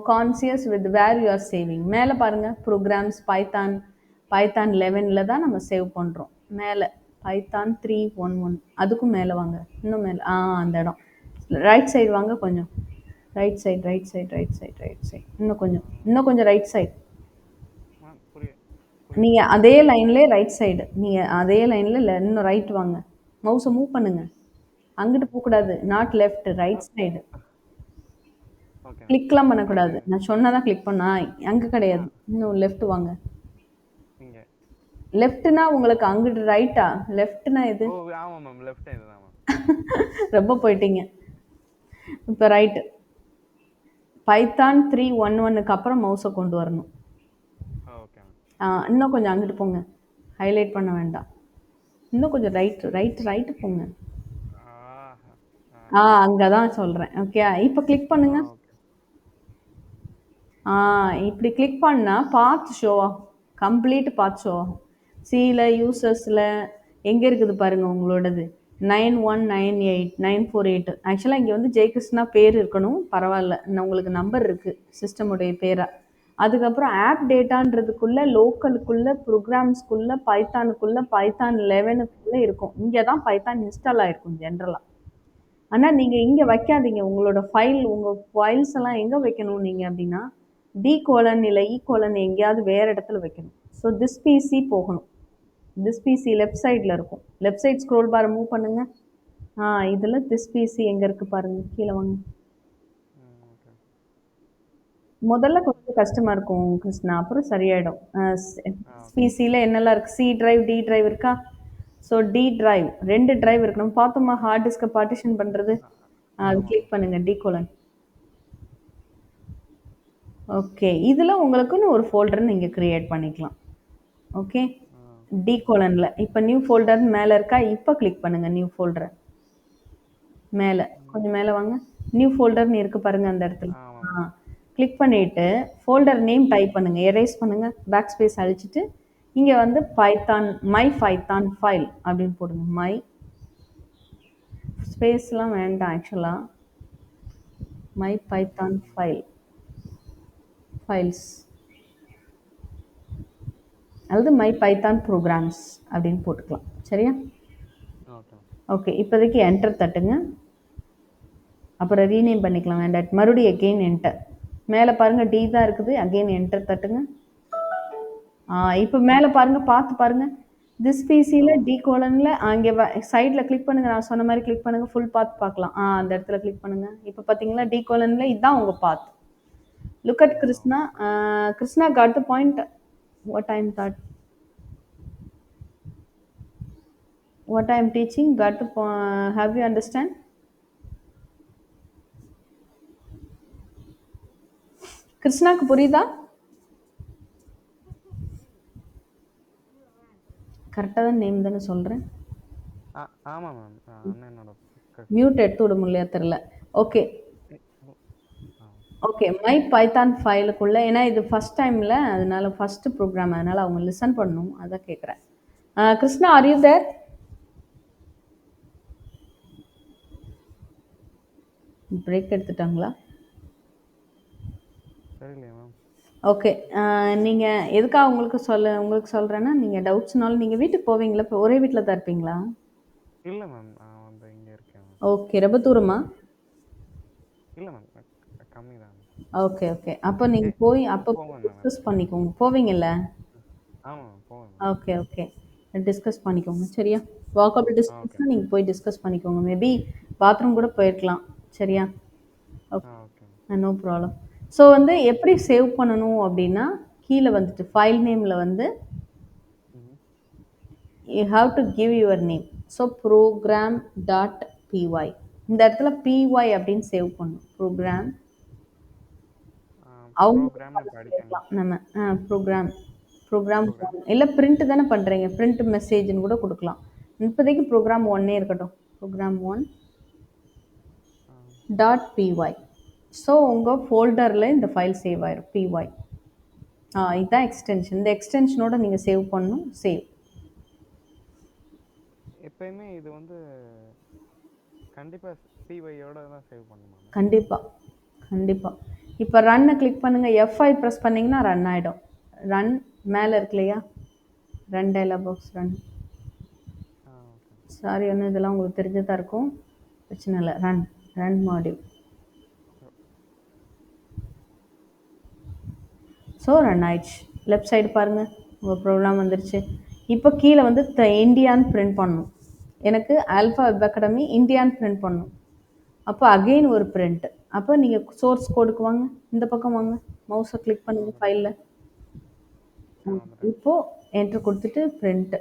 conscious with where you are saving. மேலே பாருங்கள், ப்ரோக்ராம்ஸ் பைத்தான் 11 தான் நம்ம சேவ் பண்ணுறோம். மேலே பைத்தான் 3.11 அதுக்கும் மேலே வாங்க, இன்னும் மேலே. அந்த இடம் ரைட் சைடு வாங்க, கொஞ்சம் ரைட் சைடு இன்னும் கொஞ்சம் ரைட் சைடு. நீங்கள் அதே லைன்லேயே ரைட் சைடு, நீங்கள் அதே லைனில் இன்னும் ரைட் வாங்க. மவுஸை மூவ் பண்ணுங்கள். அங்கிட்டு போகக்கூடாது, நாட் லெஃப்ட், ரைட் சைடு. கிளிக்லாம் பண்ணக்கூடாது. நான் சொன்னதான் கிளிக் பண்ணா, அங்கே கிடையாது. இன்னும் லெஃப்ட் வாங்க. லெஃப்ட்னா உங்களுக்கு அங்கிட்டு ரைட்டா? லெஃப்ட்னா எது? ரொம்ப போயிட்டீங்க. இப்போ ரைட்டு. பைத்தான் 3.11க்கு அப்புறம் மவுஸை கொண்டு வரணும். இன்னும் கொஞ்சம் அங்கிட்டு போங்க, ஹைலைட் பண்ண வேண்டாம். இன்னும் கொஞ்சம் ரைட்டு போங்க. அங்கே தான் சொல்கிறேன். ஓகே, இப்போ கிளிக் பண்ணுங்க. இப்படி கிளிக் பண்ணால் பாத் ஷோ ஆகும், கம்ப்ளீட் பாத் ஷோ ஆகும். சியில் யூசர்ஸில் எங்கே இருக்குது பாருங்கள் உங்களோடது, 9198 948. ஆக்சுவலாக இங்கே வந்து ஜெயகிருஷ்ணா பேர் இருக்கணும், பரவாயில்ல, உங்களுக்கு நம்பர் இருக்குது சிஸ்டமுடைய பேராக. அதுக்கப்புறம் ஆப் டேட்டான்றதுக்குள்ளே லோக்கலுக்குள்ளே ப்ரோக்ராம்ஸ்குள்ளே பைத்தானுக்குள்ளே பைத்தான் 11க்குள்ளே இருக்கும். இங்கே தான் பைத்தான் இன்ஸ்டால் ஆகிருக்கும் ஜென்ரலாக. ஆனால் நீங்கள் இங்கே வைக்காதீங்க. உங்களோட உங்கள் ஃபைல்ஸ் எல்லாம் எங்கே வைக்கணும் நீங்கள் அப்படின்னா, D:, இல்லை E:, எங்கேயாவது வேறு இடத்துல வைக்கணும். ஸோ திஸ் பிசி போகணும். திஸ் பிசி லெஃப்ட் சைடில் இருக்கும். Left side scroll bar move பண்ணுங்கள். இதில் திஸ் பிசி எங்கே இருக்குது பாருங்கள், கீழே வாங்க. முதல்ல கொஞ்சம் கஷ்டமாக இருக்கும் கிருஷ்ணா, அப்புறம் சரியாயிடும். பிசியில் என்னெல்லாம் இருக்குது, சி டிரைவ், டி டிரைவ் இருக்கா? ஸோ டி டிரைவ் 2 டிரைவ் இருக்கணும். பார்த்தோமா ஹார்ட் டிஸ்கை பார்ட்டிஷன் பண்ணுறது, அது கிளிக் பண்ணுங்கள், D:. ஓகே, இதில் உங்களுக்குன்னு ஒரு ஃபோல்டர் நீங்கள் க்ரியேட் பண்ணிக்கலாம். Okay, D:. இப்போ நியூ ஃபோல்டர் மேலே இருக்கா? இப்போ கிளிக் பண்ணுங்கள் நியூ ஃபோல்டரை. மேலே கொஞ்சம் மேலே வாங்க, நியூ ஃபோல்டர்னு இருக்குது பாருங்கள் அந்த இடத்துல. கிளிக் பண்ணிவிட்டு ஃபோல்டர் நேம் டைப் பண்ணுங்கள், எரேஸ் பண்ணுங்கள், பேக் ஸ்பேஸ் அழிச்சிட்டு இங்கே வந்து மை பைத்தான் ஃபைல் அப்படின்னு போடுங்க. மை ஸ்பேஸ்லாம் வேண்டாம், ஆக்சுவலாக மை பைத்தான் ஃபைல்ஸ் அல்லது மை பைத்தான் ப்ரோக்ராம்ஸ் அப்படின்னு போட்டுக்கலாம். சரியா? ஓகே, இப்போதைக்கு என்டர் தட்டுங்க. அப்புறம் ரீநேம் பண்ணிக்கலாம், வேண்டாம். மறுபடியும் அகெயின் என்டர். மேலே பாருங்கள் டி தான் இருக்குது, அகெயின் என்டர் தட்டுங்க. இப்போ மேலே பாருங்கள், பார்த்து பாருங்கள். திஸ் பிசியில் D:, அங்கே சைடில் கிளிக் பண்ணுங்கள். நான் சொன்ன மாதிரி கிளிக் பண்ணுங்கள், ஃபுல் பாத் பார்க்கலாம். அந்த இடத்துல கிளிக் பண்ணுங்கள். இப்போ பார்த்தீங்களா D:, இதுதான் உங்கள் path. Look at Krishna. Krishna got the point what I am thought, what I am teaching, got the have you understand? கிருஷ்ணாக்கு புரியுதா? கரெக்டாக தான் நேம் தானே சொல்கிறேன். மியூட் எடுத்து விட முடியலையா தெரில. ஓகே ஓகே, மை பைத்தான் ஃபைலுக்குள்ளே, ஏன்னா இது ஃபஸ்ட் டைமில், அதனால ஃபஸ்ட்டு ப்ரோக்ராம், அதனால் அவங்க லிசன் பண்ணணும், அதான் கேட்குறேன். Krishna, are you there? Break எடுத்துட்டாங்களா? தெரியலையே மேம். ஓகே. நீங்கள் எதுக்காக உங்களுக்கு சொல்கிறேன்னா, நீங்கள் டவுட்ஸ்னாலும் நீங்கள் வீட்டுக்கு போவீங்களா? இப்போ ஒரே வீட்டில் தான் இருப்பீங்களா? இல்ல மேம். நான் வந்து இங்க இருக்கேன் மேம். ஓகே. ரொம்ப தூரமா? இல்ல மேம். கம்மி தான். Okay, okay. அப்போ நீங்க ஏ போய் அப்போ போவேன் மேம் டிஸ்கஸ் எப்பயாவது. பண்ணிக்கோங்க. போவீங்கல்ல? ஆமா மேம். போவேன் மேம். Okay, okay. டிஸ்கஸ் பண்ணிக்கோங்க. சரியா? வாக்கபிள் ஓகே டிஸ்டன்ஸ்னா மேம். நீங்க போய் டிஸ்கஸ் பண்ணிக்கோங்க. மேபி பாத்ரூம் கூட போயிருக்கலாம். சரியா? Okay. Okay ma'am. No problem. So வந்து எப்படி சேவ் பண்ணணும் அப்படின்னா, கீழே வந்துட்டு ஃபைல் நேம்ல வந்து ம்ஹ்ம். You have to give your name. So program dot PY இந்த இடத்துல பிஒய் அப்படின்னு சேவ் பண்ணணும். ப்ரோக்ராம் அவங்க ப்ரோக்ராம்னு இப்ப அடிச்சேங்க. நம்ம ப்ரோக்ராம் ப்ரோக்ராம் ப்ரோக்ராம். இல்லை பிரிண்ட் தானே பண்ணுறீங்க, பிரிண்ட் மெசேஜ்னு கூட கொடுக்கலாம். இப்போதைக்கு ப்ரோக்ராம் ஒன்னே இருக்கட்டும். Program one dot PY. So உங்கள் ஃபோல்டரில் இந்த ஃபைல் சேவ் ஆயிரும். பிஒய் இதுதான் எக்ஸ்டென்ஷன். இந்த எக்ஸ்டென்ஷனோட நீங்கள் சேவ் பண்ணணும். சேவ். எப்பயுமே இது வந்து கண்டிப்பா பிஒய்யோட தான் சேவ் பண்ணுமா மேம்? கண்டிப்பாக கண்டிப்பாக. இப்போ ரன்னை கிளிக் பண்ணுங்கள். F5 ப்ரெஸ் பண்ணிங்கன்னா ரன் ஆகிடும். ரன் மேலே இருக்கு இல்லையா, run dialog box run. Okay. Sorry, ஒன்று இதெல்லாம் உங்களுக்கு தெரிஞ்சதாக இருக்கும், பிரச்சனை இல்லை. Run module. ஸோ ரன் ஆயிடுச்சு. லெஃப்ட் சைடு பாருங்கள், உங்கள் ப்ரோக்ராம் வந்துருச்சு. இப்போ கீழே வந்து இந்தியான்னு பிரிண்ட் பண்ணணும். எனக்கு ஆல்ஃபா வெப் அகாடமி இந்தியான்னு பிரிண்ட் பண்ணணும். அப்போ அகெயின் ஒரு பிரிண்ட். அப்போ நீங்கள் சோர்ஸ் கோடுக்கு வாங்க, இந்த பக்கம் வாங்க, மவுஸை கிளிக் பண்ணுங்க ஃபைலில். இப்போது என்ட்ரு கொடுத்துட்டு பிரிண்ட்.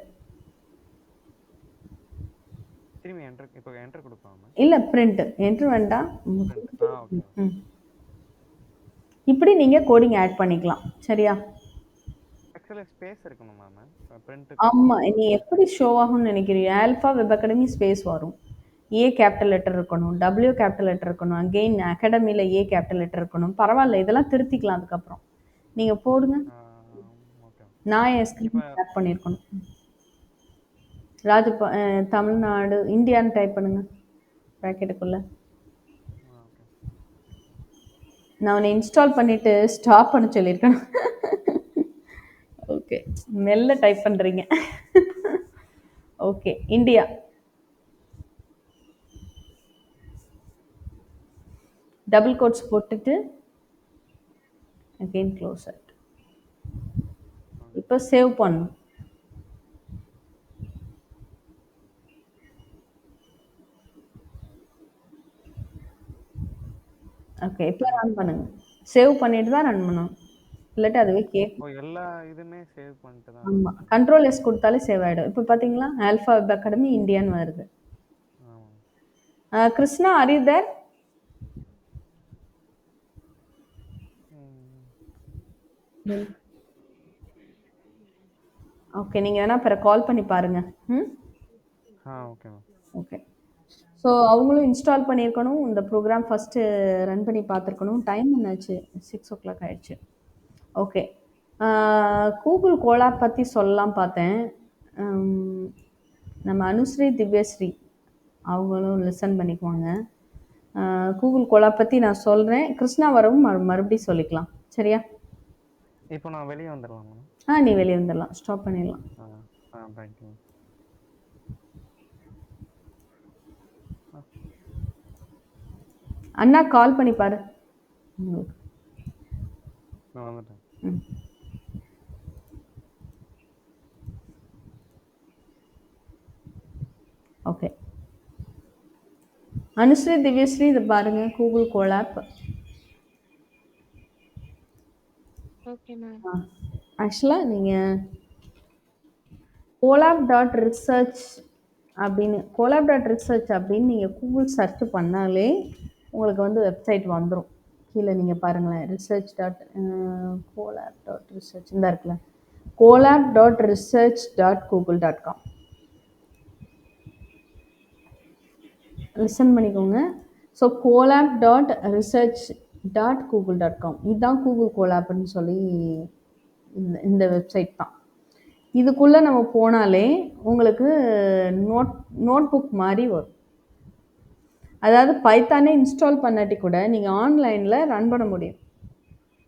திரும்பி இப்போ என்டர் கொடுப்பாங்க மேம்? இல்லை, பிரிண்ட். என்ட்ரு வேண்டாம். ஓகே. இப்படி நீங்கள் கோடிங் ஆட் பண்ணிக்கலாம். சரியா? ஆக்சுவலா ஸ்பேஸ் இருக்கணுமா மேம்? பிரிண்ட். ஆமாம். நீ எப்படி ஷோ ஆகும்னு நினைக்கிறீங்க? ஆல்ஃபா வெப் அகாடமி ஸ்பேஸ் வரும். ஏ கேபிட்டல் லெட்டர் இருக்கணும், டபிள்யூ கேபிட்டல் லெட்டர் இருக்கணும், அகெயின் அகாடமியில் ஏ கேபிட்டல் லெட்டர் இருக்கணும். பரவாயில்ல, இதெல்லாம் திருத்திக்கலாம் அதுக்கப்புறம். நீங்கள் போடுங்க. ஓகே. நான் என் ஸ்க்ரீன் ஆட் பண்ணியிருக்கணும். தமிழ்நாடு இந்தியான்னு டைப் பண்ணுங்க ப்ராக்கெட்டுக்குள்ளே. நான் உன்னை இன்ஸ்டால் பண்ணிவிட்டு ஸ்டாப் பண்ண சொல்லியிருக்கேன். ஓகே, மெல்ல டைப் பண்ணுறீங்க. Okay, India. டபுள் கோட்ஸ் போட்டுட்டு அகெயின் க்ளோஸ் இட். இப்போ சேவ் பண்ணணும். ஓகே, இப்போ ரன் பண்ணுங்க. சேவ் பண்ணிட்டு தான் ரன் பண்ணணும், இல்லாட்டி அதுவே கேட்கும். எல்லா இதுமே சேவ் பண்ணிட்டு தான். ஆமாம், கண்ட்ரோல் எஸ் கொடுத்தாலே சேவ் ஆகிடும். இப்போ பார்த்தீங்களா, ஆல்ஃபா வெப் அகாடமி இந்தியான்னு வருது. Krishna, are you there? Okay, நீங்கள் வேணால் பிற கால் பண்ணி பாருங்கள். Okay ma'am. ஓகே. ஸோ அவங்களும் இன்ஸ்டால் பண்ணியிருக்கணும். இந்த ப்ரோக்ராம் ஃபஸ்ட்டு ரன் பண்ணி பார்த்துருக்கணும். டைம் என்னாச்சு? 6 o'clock ஆயிடுச்சு. ஓகே. கூகுள் கோலாப் பற்றி சொல்லலாம் பார்த்தேன். நம்ம அனுஸ்ரீ திவ்யஸ்ரீ அவங்களும் லிசன் பண்ணிக்குவாங்க. கூகுள் கோலாப் பற்றி நான் சொல்கிறேன். கிருஷ்ணா வரவும் மறுபடியும் சொல்லிக்கலாம். சரியா? இப்போ நான் வெளியே வந்துடலாம் மேம்? நீ வெளியே வந்துடலாம். ஸ்டாப் பண்ணிடலாம். தேங்க்யூ. அண்ணா கால் பண்ணி பாரு. நான் வந்துட்டேன். ஓகே. அனுஸ்ரீ திவ்யஸ்ரீ இதை பாருங்க, கூகுள் கோலாப். ஆக்சுவலாக நீங்கள் colab.research அப்படின்னு நீங்கள் கூகுள் சர்ச் பண்ணாலே உங்களுக்கு வந்து வெப்சைட் வந்துடும். கீழே நீங்கள் பாருங்களேன், colab.research இந்த இருக்குல்ல, colab.research.google.com. லிசன் பண்ணிக்கோங்க. ஸோ colab.research.google.com இதுதான் கூகுள் கோலாப்னு சொல்லி இந்த வெப்சைட் தான். இதுக்குள்ளே நம்ம போனாலே உங்களுக்கு நோட் புக் மாதிரி வரும். அதாவது பைத்தானே இன்ஸ்டால் பண்ணாட்டி கூட நீங்கள் ஆன்லைனில் ரன் பண்ண முடியும்.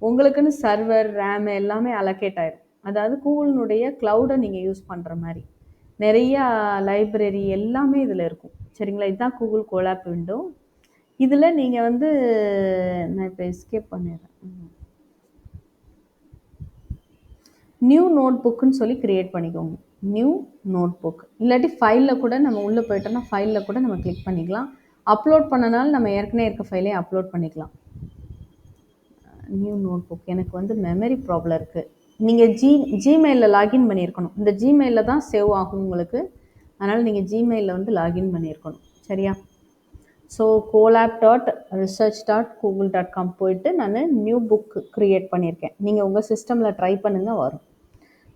உங்களுக்குன்னு சர்வர் ரேம் எல்லாமே அலோகேட் ஆயிரும். அதாவது கூகுளினுடைய க்ளவுடை நீங்கள் யூஸ் பண்ணுற மாதிரி நிறையா லைப்ரரி எல்லாமே இதில் இருக்கும். சரிங்களா? இதுதான் கூகுள் கோலாப் விண்டோ. இதில் நீங்கள் வந்து நான் இப்போ எஸ்கேப் பண்ணிடுறேன். நியூ நோட் புக்குன்னு சொல்லி க்ரியேட் பண்ணிக்கோங்க. நியூ நோட் புக் இல்லாட்டி ஃபைலில் கூட நம்ம உள்ளே போயிட்டோம்னா ஃபைலில் கூட நம்ம கிளிக் பண்ணிக்கலாம். அப்லோட் பண்ணனாலும் நம்ம ஏற்கனவே இருக்க ஃபைலே அப்லோட் பண்ணிக்கலாம். நியூ நோட் புக் எனக்கு வந்து மெமரி ப்ராப்ளம் இருக்குது. நீங்கள் ஜிமெயிலில் லாகின் பண்ணியிருக்கணும். இந்த ஜிமெயிலில் தான் சேவ் ஆகும் உங்களுக்கு. அதனால் நீங்கள் ஜிமெயிலில் வந்து லாகின் பண்ணியிருக்கணும். சரியா? ஸோ colab.research.google.com போயிட்டு நான் நியூ புக் க்ரியேட் பண்ணியிருக்கேன். நீங்கள் உங்கள் சிஸ்டமில் ட்ரை பண்ணுங்கள், வரும்.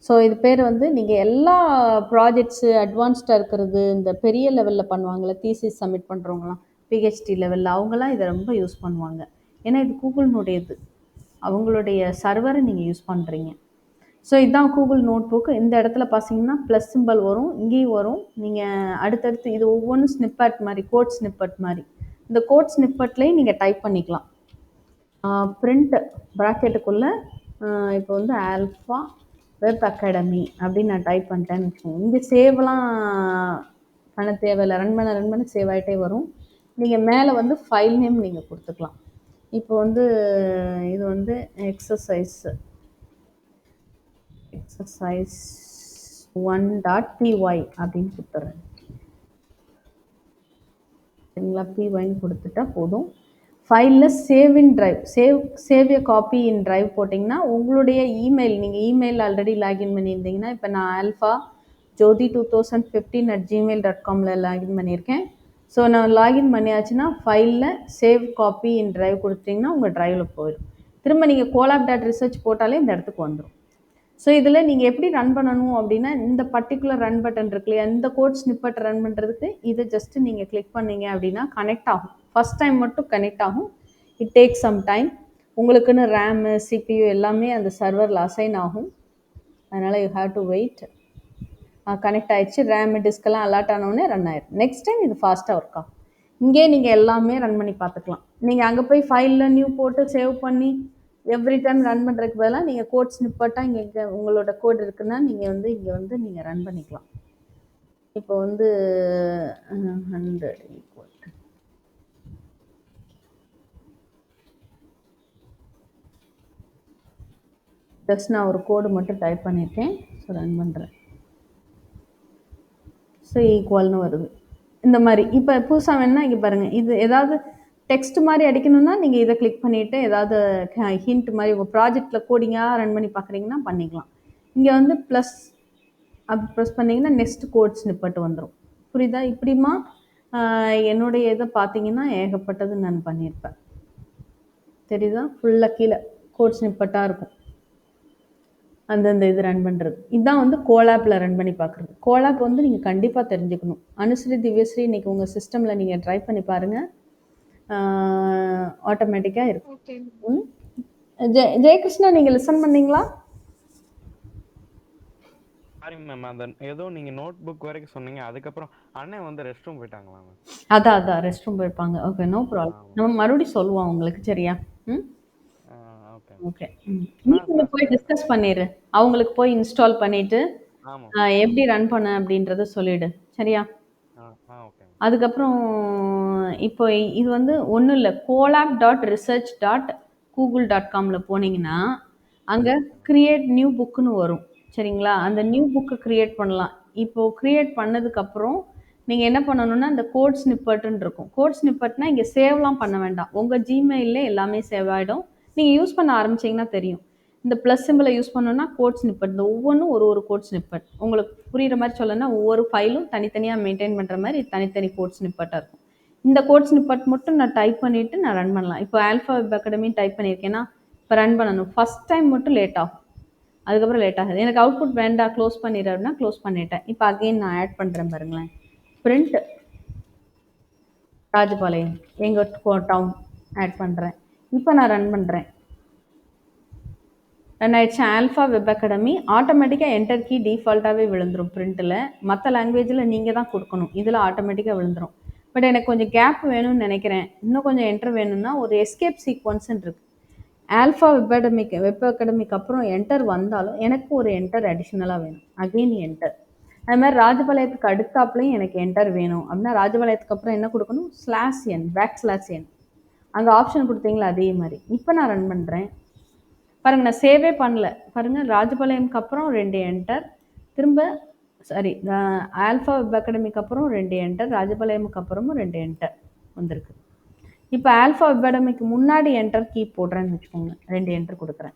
ஸோ இது பேர் வந்து நீங்கள் எல்லா ப்ராஜெக்ட்ஸு அட்வான்ஸ்டாக இருக்கிறது, இந்த பெரிய லெவலில் பண்ணுவாங்கள்ல, தீசிஸ் சப்மிட் பண்ணுறவங்களாம், பிஹெச்டி லெவலில் அவங்களாம் இதை ரொம்ப யூஸ் பண்ணுவாங்க. ஏன்னா இது கூகுளினுடையது, அவங்களுடைய சர்வரை நீங்கள் யூஸ் பண்ணுறீங்க. ஸோ இதுதான் கூகுள் நோட் புக். இந்த இடத்துல பார்த்தீங்கன்னா ப்ளஸ் சிம்பல் வரும், இங்கேயும் வரும். நீங்கள் அடுத்தடுத்து இது ஒவ்வொன்றும் ஸ்னிப்பட் மாதிரி, கோட் ஸ்னிப்பட் மாதிரி. இந்த கோட் ஸ்னிப்பட்லேயும் நீங்கள் டைப் பண்ணிக்கலாம். பிரிண்ட் ப்ராக்கெட்டுக்குள்ளே இப்போ வந்து ஆல்ஃபா வெப் அகாடமி அப்படின்னு நான் டைப் பண்ணிட்டேன்னு வச்சுக்கோங்க. இங்கே சேவ்லாம் பண்ண தேவையில்லை, ரன் பண்ண சேவ் ஆகிட்டே வரும். நீங்கள் மேலே வந்து ஃபைல் நேம் நீங்கள் கொடுத்துக்கலாம். இப்போ வந்து இது வந்து எக்ஸசைஸ் 1.py அப்படின்னு கொடுத்துட்றேன். சரிங்களா? pyன்னு கொடுத்துட்டா போதும். ஃபைலில் save in drive, save a copy in drive போட்டிங்கன்னா உங்களுடைய இமெயில், நீங்கள் இமெயில் ஆல்ரெடி லாகின் பண்ணியிருந்தீங்கன்னா, இப்போ நான் ஆல்ஃபா ஜோதி 2015 @gmail.comல லாகின் பண்ணியிருக்கேன். ஸோ நான் லாகின் பண்ணியாச்சுன்னா ஃபைலில் சேவ் காப்பி இன் ட்ரைவ் கொடுத்தீங்கன்னா உங்கள் ட்ரைவில் போயிடும். திரும்ப நீங்கள் colab.research போட்டாலே இந்த இடத்துக்கு வந்துடும். ஸோ இதில் நீங்கள் எப்படி ரன் பண்ணணும் அப்படின்னா, இந்த பர்டிகுலர் ரன் பட்டன் இருக்கு இல்லையா, இந்த கோட் ஸ்னிப்பட் ரன் பண்ணுறதுக்கு இதை ஜஸ்ட்டு நீங்கள் கிளிக் பண்ணீங்க அப்படின்னா கனெக்ட் ஆகும். ஃபஸ்ட் டைம் மட்டும் கனெக்ட் ஆகும். It take some time. உங்களுக்குன்னு ரேமு சிபியு எல்லாமே அந்த சர்வரில் அசைன் ஆகும். அதனால் you have to wait. Connect ஆகிடுச்சு, ரேமு டிஸ்கெல்லாம் அலாட் ஆனோடனே ரன் ஆயிடும். நெக்ஸ்ட் டைம் இது ஃபாஸ்ட்டாக ஒர்க் ஆகும். இங்கே நீங்கள் எல்லாமே ரன் பண்ணி பார்த்துக்கலாம். நீங்கள் அங்கே போய் ஃபைலில் நியூ போட்டு சேவ் பண்ணி எவ்ரி டைம் ரன் பண்ணுறதுக்கு பதிலாக நீங்கள் கோட் ஸ்னிப்பட்டாக இங்கே உங்களோட கோட் இருக்குன்னா நீங்கள் வந்து இங்கே வந்து நீங்கள் ரன் பண்ணிக்கலாம். இப்போ வந்து 100 ஈக்குவல் ஜஸ்ட் நான் ஒரு கோடு மட்டும் டைப் பண்ணியிருக்கேன். ஸோ ரன் பண்ணுறேன். ஸோ ஈக்குவல்னு வருது இந்த மாதிரி. இப்போ புதுசாக வேணுன்னா இங்கே பாருங்கள், இது ஏதாவது டெக்ஸ்ட் மாதிரி அடிக்கணும்னா நீங்கள் இதை கிளிக் பண்ணிவிட்டு ஏதாவது ஹிண்ட் மாதிரி உங்கள் ப்ராஜெக்டில் கோடிங்காக ரன் பண்ணி பார்க்குறீங்கன்னா பண்ணிக்கலாம். இங்கே வந்து ப்ளஸ் அப்படி ப்ரெஸ் பண்ணிங்கன்னா நெக்ஸ்ட் கோட் ஸ்னிப்பட் வந்துடும். புரியுதா? இப்படிமா என்னுடைய இதை பார்த்தீங்கன்னா ஏகப்பட்டது நான் பண்ணியிருப்பேன். தெரியுதா? ஃபுல்லாக கீழே கோட் ஸ்னிப்பட்டாக இருக்கும் அந்தந்த இது ரன் பண்ணுறது. இதுதான் வந்து கோலாப்பில் ரன் பண்ணி பார்க்குறது. கோலாப் வந்து நீங்கள் கண்டிப்பாக தெரிஞ்சுக்கணும். அனுஸ்ரீ திவ்யஸ்ரீ இன்றைக்கி உங்கள் சிஸ்டமில் நீங்கள் ட்ரை பண்ணி பாருங்கள், ஆட்டோமேட்டிக்காக இருக்கும். ஓகே. ஜெயகிருஷ்ணா நீங்கள் லிசன் பண்ணீங்களா? சாரி மேம், அந்த ஏதோ நீங்க நோட் புக் வரைக்கும் சொன்னீங்க, அதுக்கப்புறம் அண்ணன் வந்து ரெஸ்ட் ரூம் போயிட்டாங்களா மேம்? அதான் ரெஸ்ட் ரூம் போயிருப்பாங்க. Okay, no problem. நம்ம மறுபடியும் சொல்லுவோம் உங்களுக்கு. சரியா? Okay okay. நீங்க போய் டிஸ்கஸ் பண்ணிடு, அவங்களுக்கு போய் இன்ஸ்டால் பண்ணிட்டு எப்படி ரன் பண்ண அப்படின்றத சொல்லிடு. சரியா? ஓகே. அதுக்கப்புறம் இப்போ இது வந்து ஒன்றும் இல்லை, colab.research.google.comல போனீங்கன்னா அங்கே கிரியேட் நியூ புக்குன்னு வரும். சரிங்களா? அந்த நியூ புக்கு க்ரியேட் பண்ணலாம். இப்போது க்ரியேட் பண்ணதுக்கப்புறம் நீங்கள் என்ன பண்ணணுன்னா, இந்த கோட் ஸ்னிப்பட்டுன்னு இருக்கும். கோட் ஸ்னிப்பட்னா இங்கே சேவ்லாம் பண்ண வேண்டாம், உங்கள் ஜிமெயிலே எல்லாமே சேவ் ஆகிடும். நீங்கள் யூஸ் பண்ண ஆரம்பிச்சிங்கன்னா தெரியும். இந்த ப்ளஸ் சிம்பிளை யூஸ் பண்ணோன்னா கோட் ஸ்னிப்பட், இந்த ஒவ்வொன்றும் ஒரு கோட் ஸ்னிப்பட். உங்களுக்கு புரிகிற மாதிரி சொல்லணும்னா ஒவ்வொரு ஃபைலும் தனித்தனியாக மெயின்டைன் பண்ணுற மாதிரி தனித்தனி கோட் ஸ்னிப்பட்டாக இருக்கும். இந்த கோட் ஸ்னிப்பட் மட்டும் நான் டைப் பண்ணிவிட்டு நான் ரன் பண்ணலாம். இப்போ ஆல்ஃபா வெப் அகாடமி டைப் பண்ணியிருக்கேன்னா இப்போ ரன் பண்ணணும். ஃபஸ்ட் டைம் மட்டும் லேட் ஆகும், அதுக்கப்புறம் லேட் ஆகுது. எனக்கு அவுட்புட் வேண்டாம், க்ளோஸ் பண்ணிடுறேன்னா க்ளோஸ் பண்ணிட்டேன். இப்போ அகெயின் நான் ஆட் பண்ணுறேன் பாருங்களேன். பிரிண்ட் ராஜபாளையம் எங்கள் டவுன் ஆட் பண்ணுறேன். இப்போ நான் ரன் பண்ணுறேன். ரன் ஆயிடுச்சு. ஆல்ஃபா வெப் அகாடமி ஆட்டோமேட்டிக்காக என்டர் கீ டிஃபால்ட்டாகவே விழுந்துடும் பிரிண்ட்டில். மற்ற லாங்குவேஜில் நீங்கள் தான் கொடுக்கணும், இதில் ஆட்டோமேட்டிக்காக விழுந்துடும். பட் எனக்கு கொஞ்சம் கேப் வேணும்னு நினைக்கிறேன், இன்னும் கொஞ்சம் என்டர் வேணும்னா ஒரு எஸ்கேப் சீக்வன்ஸ்ன்னு இருக்குது. ஆல்ஃபா வெப் அகாடமிக் அப்புறம் என்டர் வந்தாலும் எனக்கு ஒரு என்டர் அடிஷ்னலாக வேணும். Again enter. அது மாதிரி ராஜபாளையத்துக்கு அடுத்தாப்புலையும் எனக்கு என்டர் வேணும் அப்படின்னா ராஜபாளையத்துக்கு அப்புறம் என்ன கொடுக்கணும்? /n. அங்கே ஆப்ஷன் கொடுத்தீங்களா அதே மாதிரி. இப்போ நான் ரன் பண்ணுறேன் பாருங்கள், நான் சேவே பண்ணல பாருங்கள். ராஜபாளையம்க்கு அப்புறம் 2 என்டர், திரும்ப ஆல்ஃபா வெப் அகாடமிக்கு அப்புறம் 2 என்டர், ராஜபாளையமுக்கு அப்புறமும் 2 என்டர் வந்திருக்கு. இப்போ ஆல்ஃபா வெப் அகாடமிக்கு முன்னாடி என்டர் கீ போடுறேன்னு வச்சுக்கோங்க, 2 என்டர் கொடுக்குறேன்.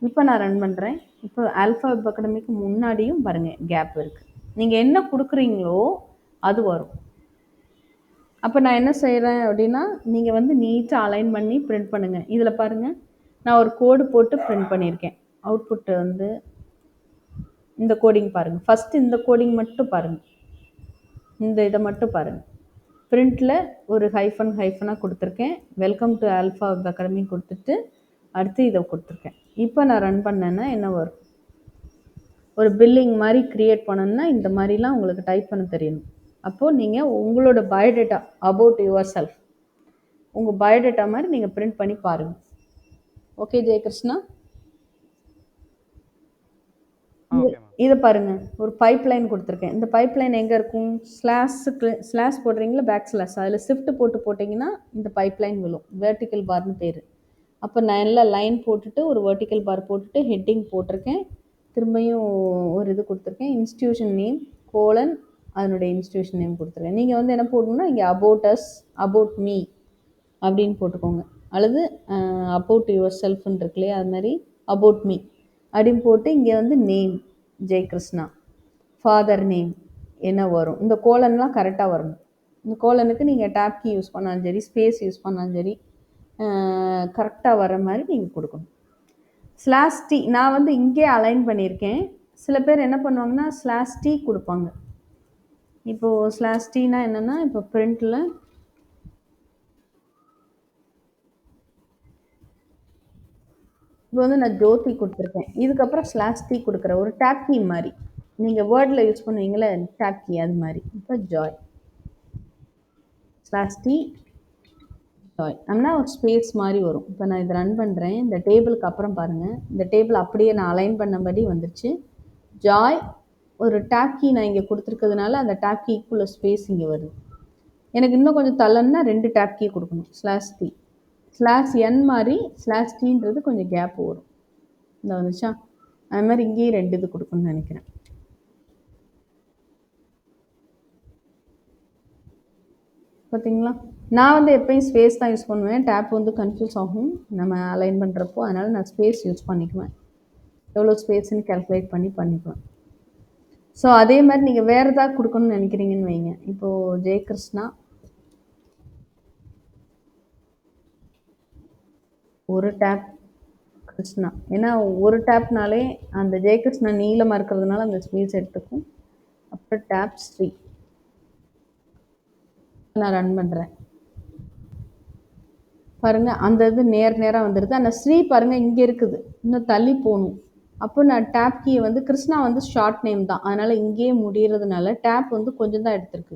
இப்போ நான் ரன் பண்ணுறேன். இப்போ ஆல்ஃபா வெப் அகாடமிக்கு முன்னாடியும் பாருங்கள் கேப் இருக்குது. நீங்கள் என்ன கொடுக்குறீங்களோ அது வரும். அப்போ நான் என்ன செய்கிறேன் அப்படின்னா, நீங்கள் வந்து நீட்டாக அலைன் பண்ணி பிரிண்ட் பண்ணுங்கள். இதில் பாருங்கள், நான் ஒரு கோடு போட்டு பிரிண்ட் பண்ணியிருக்கேன். அவுட்புட்டு வந்து இந்த கோடிங் பாருங்கள். ஃபஸ்ட்டு இந்த கோடிங் மட்டும் பாருங்கள், இந்த இதை மட்டும் பாருங்கள். பிரிண்டில் ஒரு ஹைஃபனாக கொடுத்துருக்கேன். Welcome to alpha web academy கொடுத்துட்டு அடுத்து இதை கொடுத்துருக்கேன். இப்போ நான் ரன் பண்ணேன்னா என்ன வரும்? ஒரு பில்லிங் மாதிரி க்ரியேட் பண்ணணுன்னா இந்த மாதிரிலாம் உங்களுக்கு டைப் பண்ண தெரியணும். அப்போது நீங்கள் உங்களோட பயோடேட்டா அபவுட் யுவர் செல்ஃப், உங்கள் பயோடேட்டா மாதிரி நீங்கள் பிரிண்ட் பண்ணி பாருங்கள். ஓகே ஜெயகிருஷ்ணா, இதை பாருங்கள். ஒரு பைப்லைன் கொடுத்துருக்கேன். இந்த பைப்லைன் எங்கே இருக்கும்? ஸ்லாஷ் போடுறீங்களா, /, அதில் ஷிஃப்ட் போட்டிங்கன்னா இந்த பைப்லைன் விழும். வெர்டிக்கல் பார்னு பேர். அப்போ நான் எல்லாம் லைன் போட்டுட்டு ஒரு வெர்டிக்கல் பார் போட்டுட்டு ஹெட்டிங் போட்டிருக்கேன். திரும்பியும் ஒரு இது கொடுத்துருக்கேன், இன்ஸ்டியூஷன் நேம் கோலன் அதனுடைய இன்ஸ்டியூஷன் நேம் கொடுத்துருக்கேன். நீங்கள் வந்து என்ன போடணும்னா இங்கே அபவுட் அஸ், அபவுட் மீ அப்படின்னு போட்டுக்கோங்க, அல்லது அபவுட் யுவர் செல்ஃப்னு இருக்கு இல்லையா, அது மாதிரி அபவுட் மீ அப்படின்னு போட்டு இங்கே வந்து நேம் ஜெயகிருஷ்ணா, ஃபாதர் நேம் என்ன வரும், இந்த கோலன்லாம் கரெக்டாக வரணும். இந்த கோலனுக்கு நீங்கள் டேப் கீ யூஸ் பண்ணாலும் சரி, ஸ்பேஸ் யூஸ் பண்ணாலும் சரி, கரெக்டாக வர மாதிரி நீங்கள் கொடுக்கணும். /t நான் வந்து இங்கே அலைன் பண்ணியிருக்கேன். சில பேர் என்ன பண்ணுவாங்கன்னா /t கொடுப்பாங்க. இப்போது /tனா என்னென்னா, இப்போ பிரிண்டில் இப்போ வந்து நான் ஜோதி கொடுத்துருக்கேன். இதுக்கப்புறம் /t கொடுக்குறேன். ஒரு டேப் கீ மாதிரி நீங்கள் வேர்டில் யூஸ் பண்ணுவீங்களே டேப் கீ, அது மாதிரி. இப்போ ஜாய் /t ஜாய் அப்படின்னா ஒரு ஸ்பேஸ் மாதிரி வரும். இப்போ நான் இதை ரன் பண்ணுறேன். இந்த டேபிளுக்கு அப்புறம் பாருங்கள், இந்த டேபிள் அப்படியே நான் அலைன் பண்ணபடி வந்துடுச்சு. ஜாய் ஒரு டேப் கீ நான் இங்கே கொடுத்துருக்கிறதுனால அந்த டேப் கீக்குள்ள ஸ்பேஸ் இங்கே வருது. எனக்கு இன்னும் கொஞ்சம் தள்ளன்னா 2 டேப் கீ கொடுக்கணும். /t /n மாதிரி /tன்றது கொஞ்சம் கேப் வரும். இந்த வந்துச்சா, அது மாதிரி இங்கேயே 2 இது கொடுக்கணும்னு நினைக்கிறேன். பார்த்தீங்களா, நான் வந்து எப்பயும் ஸ்பேஸ் தான் யூஸ் பண்ணுவேன். டேப் வந்து கன்ஃபியூஸ் ஆகும் நம்ம அலைன் பண்ணுறப்போ, அதனால் நான் ஸ்பேஸ் யூஸ் பண்ணிக்குவேன். எவ்வளோ ஸ்பேஸ்ன்னு கேல்குலேட் பண்ணிக்குவேன். ஸோ அதே மாதிரி நீங்கள் வேறு ஏதாவது கொடுக்கணும்னு நினைக்கிறீங்கன்னு வைங்க. இப்போது ஜெயகிருஷ்ணா ஒரு டேப் கிருஷ்ணா, ஏன்னா ஒரு டேப்னாலே அந்த ஜெயகிருஷ்ணா நீளமாக இருக்கிறதுனால அந்த ஸ்பேஸ் எடுத்துக்கும். அப்புறம் டேப் ஸ்ரீ நான் ரன் பண்ணுறேன் பாருங்கள், அந்த இது நேராக வந்துடுது. ஆனால் ஸ்ரீ பாருங்கள் இங்கே இருக்குது, இன்னும் தள்ளி போகணும். அப்போ நான் டேப் கீயை வந்து கிருஷ்ணா வந்து ஷார்ட் நேம் தான், அதனால் இங்கேயே முடிகிறதுனால டேப் வந்து கொஞ்சம் தான் எடுத்திருக்கு.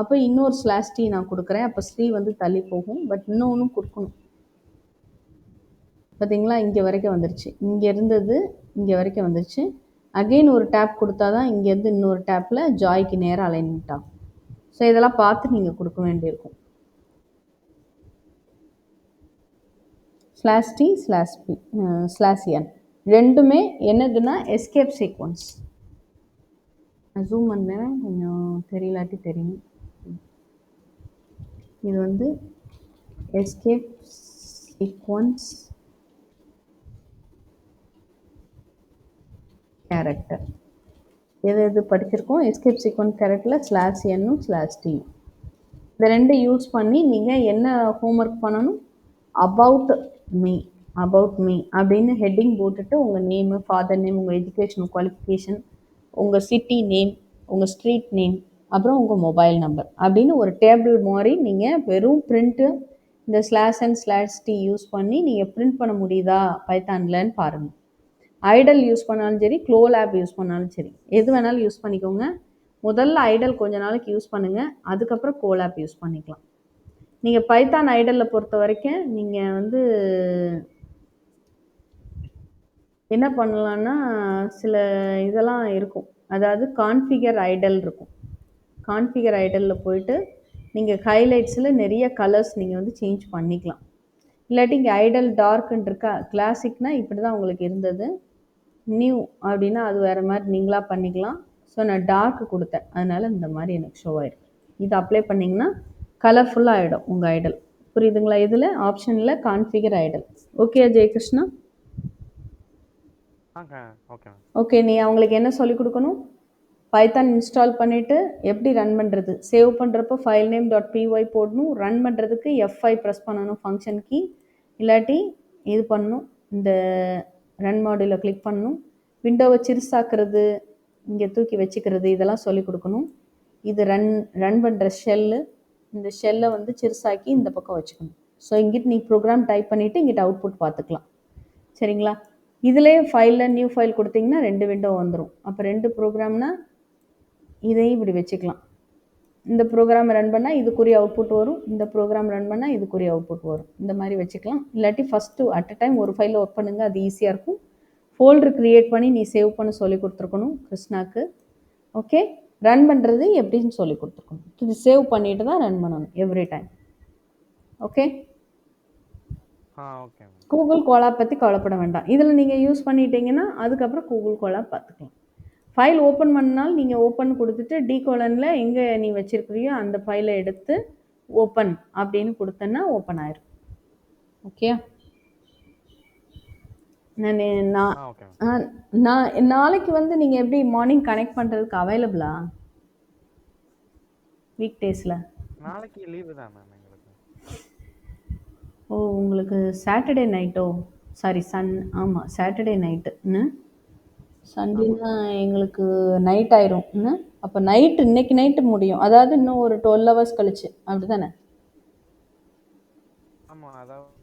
அப்போ இன்னொரு /t நான் கொடுக்குறேன். அப்போ ஸ்ரீ வந்து தள்ளி போகும், பட் இன்னொன்றும் கொடுக்கணும். பார்த்தீங்களா, இங்கே வரைக்கும் வந்துருச்சு. இங்கே இருந்தது இங்கே வரைக்கும் வந்துருச்சு. அகெயின் ஒரு டேப் கொடுத்தா தான் இங்கேருந்து இன்னொரு டேப்பில் ஜாய்க்கு நேராக அலைன்மெண்ட் ஆகும். ஸோ இதெல்லாம் பார்த்து நீங்கள் கொடுக்க வேண்டியிருக்கும். /t /n ரெண்டுமே என்னதுன்னா எஸ்கேப் சீக்வன்ஸ். ஜூம் பண்ணேன், கொஞ்சம் தெரியலாட்டி தெரியும். இது வந்து எஸ்கேப் சீக்வன்ஸ் கேரக்டர். எது படிச்சிருக்கோம்? எஸ்கேப் சீக்வன்ஸ் கேரக்டரில் /n /t இந்த 2 யூஸ் பண்ணி நீங்கள் என்ன ஹோம்ஒர்க் பண்ணணும்? அபவுட் மீ அப்படின்னு ஹெட்டிங் போட்டுட்டு உங்கள் நேமு, ஃபாதர் நேம், உங்கள் எஜுகேஷன் குவாலிஃபிகேஷன், உங்கள் சிட்டி நேம், உங்கள் ஸ்ட்ரீட் நேம், அப்புறம் உங்கள் மொபைல் நம்பர் அப்படின்னு ஒரு டேபிள் மாதிரி நீங்கள் வெறும் பிரிண்ட்டு இந்த /n /t யூஸ் பண்ணி நீங்கள் பிரிண்ட் பண்ண முடியுதா பைத்தான்லன்னு பாருங்கள். ஐடல் யூஸ் பண்ணாலும் சரி, க்ளோலேப் யூஸ் பண்ணாலும் சரி, எது வேணாலும் யூஸ் பண்ணிக்கோங்க. முதல்ல ஐடல் கொஞ்ச நாளைக்கு யூஸ் பண்ணுங்கள், அதுக்கப்புறம் கோலாப் யூஸ் பண்ணிக்கலாம். நீங்கள் பைத்தான் ஐடலில் பொறுத்த வரைக்கும் நீங்கள் வந்து என்ன பண்ணலான்னா, சில இதெல்லாம் இருக்கும். அதாவது கான்ஃபிகர் ஐடல் இருக்கும். கான்ஃபிகர் ஐடல்ல போயிட்டு, நீங்க ஹைலைட்ஸில நெறைய கலர்ஸ் நீங்க வந்து சேஞ்ச் பண்ணிக்கலாம். இல்லாட்டி இங்க ஐடல் டார்க்ன்னு இருக்கா? கிளாசிக்னா இப்படி தான் உங்களுக்கு இருந்தது. நியூ அப்படின்னா அது வேற மாரி நீங்களா பண்ணிக்கலாம். ஸோ நான் டார்க் குடுத்தேன். அதனால இந்த மாரி எனக்கு ஷோ ஆயிருக்கு. இத அப்ளை பண்ணீங்கன்னா, கலர்ஃபுல்லா ஆயிடும் உங்க ஐடல். புரியுதுங்களா? இதுல ஆப்ஷன்ல கான்ஃபிகர் ஐடல். ஓகேயா ஜெயகிருஷ்ணா? Okay ma'am. ஓகே. நீ அவங்களுக்கு என்ன சொல்லிக் குடுக்கணும்? பைத்தான் இன்ஸ்டால் பண்ணிட்டு எப்படி ரன் பண்றது? சேவ் பண்றப்போ ஃபைல் நேம் .py போடணும். ரன் பண்றதுக்கு F5 பிரஸ் பண்ணணும் ஃபங்ஷன் கீ. இல்லாட்டி இது பண்ணணும். இந்த ரன் மாடியூல கிளிக் பண்ணணும். விண்டோவ சிறுசாக்குறது, இங்க தூக்கி வச்சுக்கிறது இதெல்லாம் சொல்லிக் குடுக்கணும். இது ரன் பண்ற ஷெல்லு. இந்த ஷெல்ல வந்து சிறுசாக்கி இந்த பக்கம் வச்சுக்கணும். ஸோ இங்கிட்டு நீ ப்ரோக்ராம் டைப் பண்ணிட்டு இங்கிட்டு அவுட்புட் பார்த்துக்கலாம். சரிங்களா? இதுலயே ஃபைல்ல நியூ ஃபைல் குடுத்தீங்கன்னா 2 விண்டோ வந்துரும். அப்ப 2 ப்ரோக்ராம்னா இதையும் இப்படி வச்சுக்கலாம். இந்த ப்ரோக்ராம் ரன் பண்ணா இதுக்குரிய அவுட்புட் வரும். இந்த ப்ரோக்ராம் ரன் பண்ணா இதுக்குரிய அவுட்புட் வரும். இந்த மாதிரி வச்சுக்கலாம். இல்லாட்டி ஃபர்ஸ்ட் அட் அ டைம் ஒரு ஃபைல்ல ஒர்க் பண்ணுங்க. அது ஈஸியா இருக்கும். ஃபோல்டர் கிரியேட் பண்ணி நீ சேவ் பண்ண சொல்லி கொடுத்துருக்கணும் கிருஷ்ணாக்கு. ஓகே. ரன் பண்றது எப்படின்னு சொல்லி கொடுத்துருக்கணும். இது சேவ் பண்ணிட்டு தான் ரன் பண்ணணும் every time. Okay. Okay ma'am. Google collab பத்தி கவலைப்பட வேண்டாம். இதுல நீங்க யூஸ் பண்ணிட்டீங்கன்னா அதுக்கப்புறம் கூகுள் கோலாப் பார்த்துக்கலாம். ஃபைல் ஓப்பன் பண்ணாலும் நீங்கள் ஓப்பன் கொடுத்துட்டு டிகோலனில் எங்கே நீ வச்சிருக்கிறியோ அந்த ஃபைலை எடுத்து ஓப்பன் அப்படின்னு கொடுத்தேன்னா ஓப்பன் ஆயிரும். ஓகே. Okay ma'am. நான் நாளைக்கு வந்து நீங்கள் எப்படி மார்னிங் கனெக்ட் பண்ணுறதுக்கு அவைலபிளா? வீக் டேஸில் நாளைக்கு லீவு தான் மேம் எங்களுக்கு. ஓ, உங்களுக்கு சாட்டர்டே நைட்டோ? சாரி ஆமாம் சாட்டர்டே நைட்டு. சண்டேனா எங்களுக்கு நைட் ஆயிரும். அப்போ நைட்டு இன்னைக்கு நைட்டு முடியும். அதாவது இன்னும் ஒரு 12 ஹவர்ஸ் கழிச்சு அப்படி தானே? ஆமா, அதாவது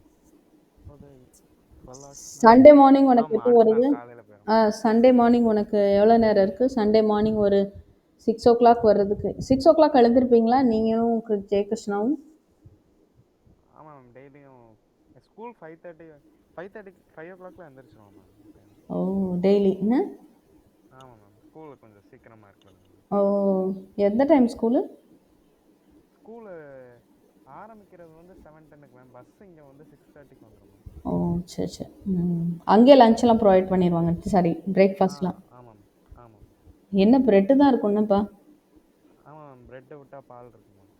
சண்டே மார்னிங் உனக்கு ஆமா, எப்போ அடுத்த வருது? நாள் காலையில போயிரும். சண்டே மார்னிங் உனக்கு எவ்வளோ நேரம் இருக்குது? சண்டே மார்னிங் ஒரு 6 o'clock வர்றதுக்கு 6 o'clock எழுந்திருப்பீங்களா நீங்களும் ஜெயகிருஷ்ணாவும்? ஆமா மேம், டெய்லியும் ஸ்கூல் 5 o'clockல எந்திரிச்சிருவோம் மேம். ஓ, டெய்லி என்ன? ஆமா மேம், ஸ்கூல் கொஞ்சம் சீக்கிரமா இருக்கிறது. ஓ, எந்த டைம் ஸ்கூலு? ஸ்கூலு ஆரம்பிக்கிறது வந்து 7:10க்கு மேம். பஸ் இங்க வந்து 6:30க்கு வந்துரும் மேம். ஓ, சரி சரி. அங்கேயே லஞ்செல்லாம் ப்ரொவைட் பண்ணிடுவாங்க. சாரி, பிரேக்ஃபாஸ்ட்லாம். ஆமா மேம். ஆமா. என்ன பிரெட்டு தான் இருக்கும்னப்பா? ஆமா மேம், பிரெட் விட்டா பால் இருக்கு மேம்.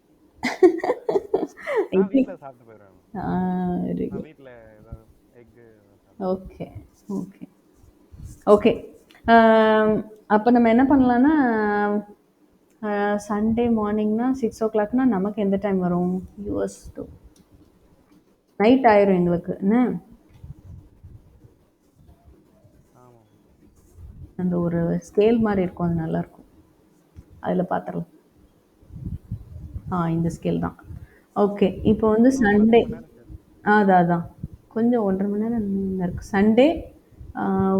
நான் வீட்ல சாப்பிட்டு போயிடுவேன் மேம். வெரி நான் குட். வீட்ல ஏதாவது எக் ஓகே ஓகே ஓகே. அப்போ நம்ம என்ன பண்ணலான்னா, சண்டே மார்னிங்னா 6 o'clockனா நமக்கு எந்த டைம் வரும்? யூஎஸ் டூ நைட் ஆயிரும் எங்களுக்கு என்ன? ஆமா மேம். அந்த ஒரு ஸ்கேல் மாதிரி இருக்கும், அது நல்லாயிருக்கும். அதில் பார்த்துடலாம். இந்த ஸ்கேல் தான். ஓகே. இப்போ வந்து இன்னும் ஒரு 10 சண்டே. மணி நேரம் இருக்கு. அதான் கொஞ்சம் 1.5 மணி நேரம் இருக்குது. சண்டே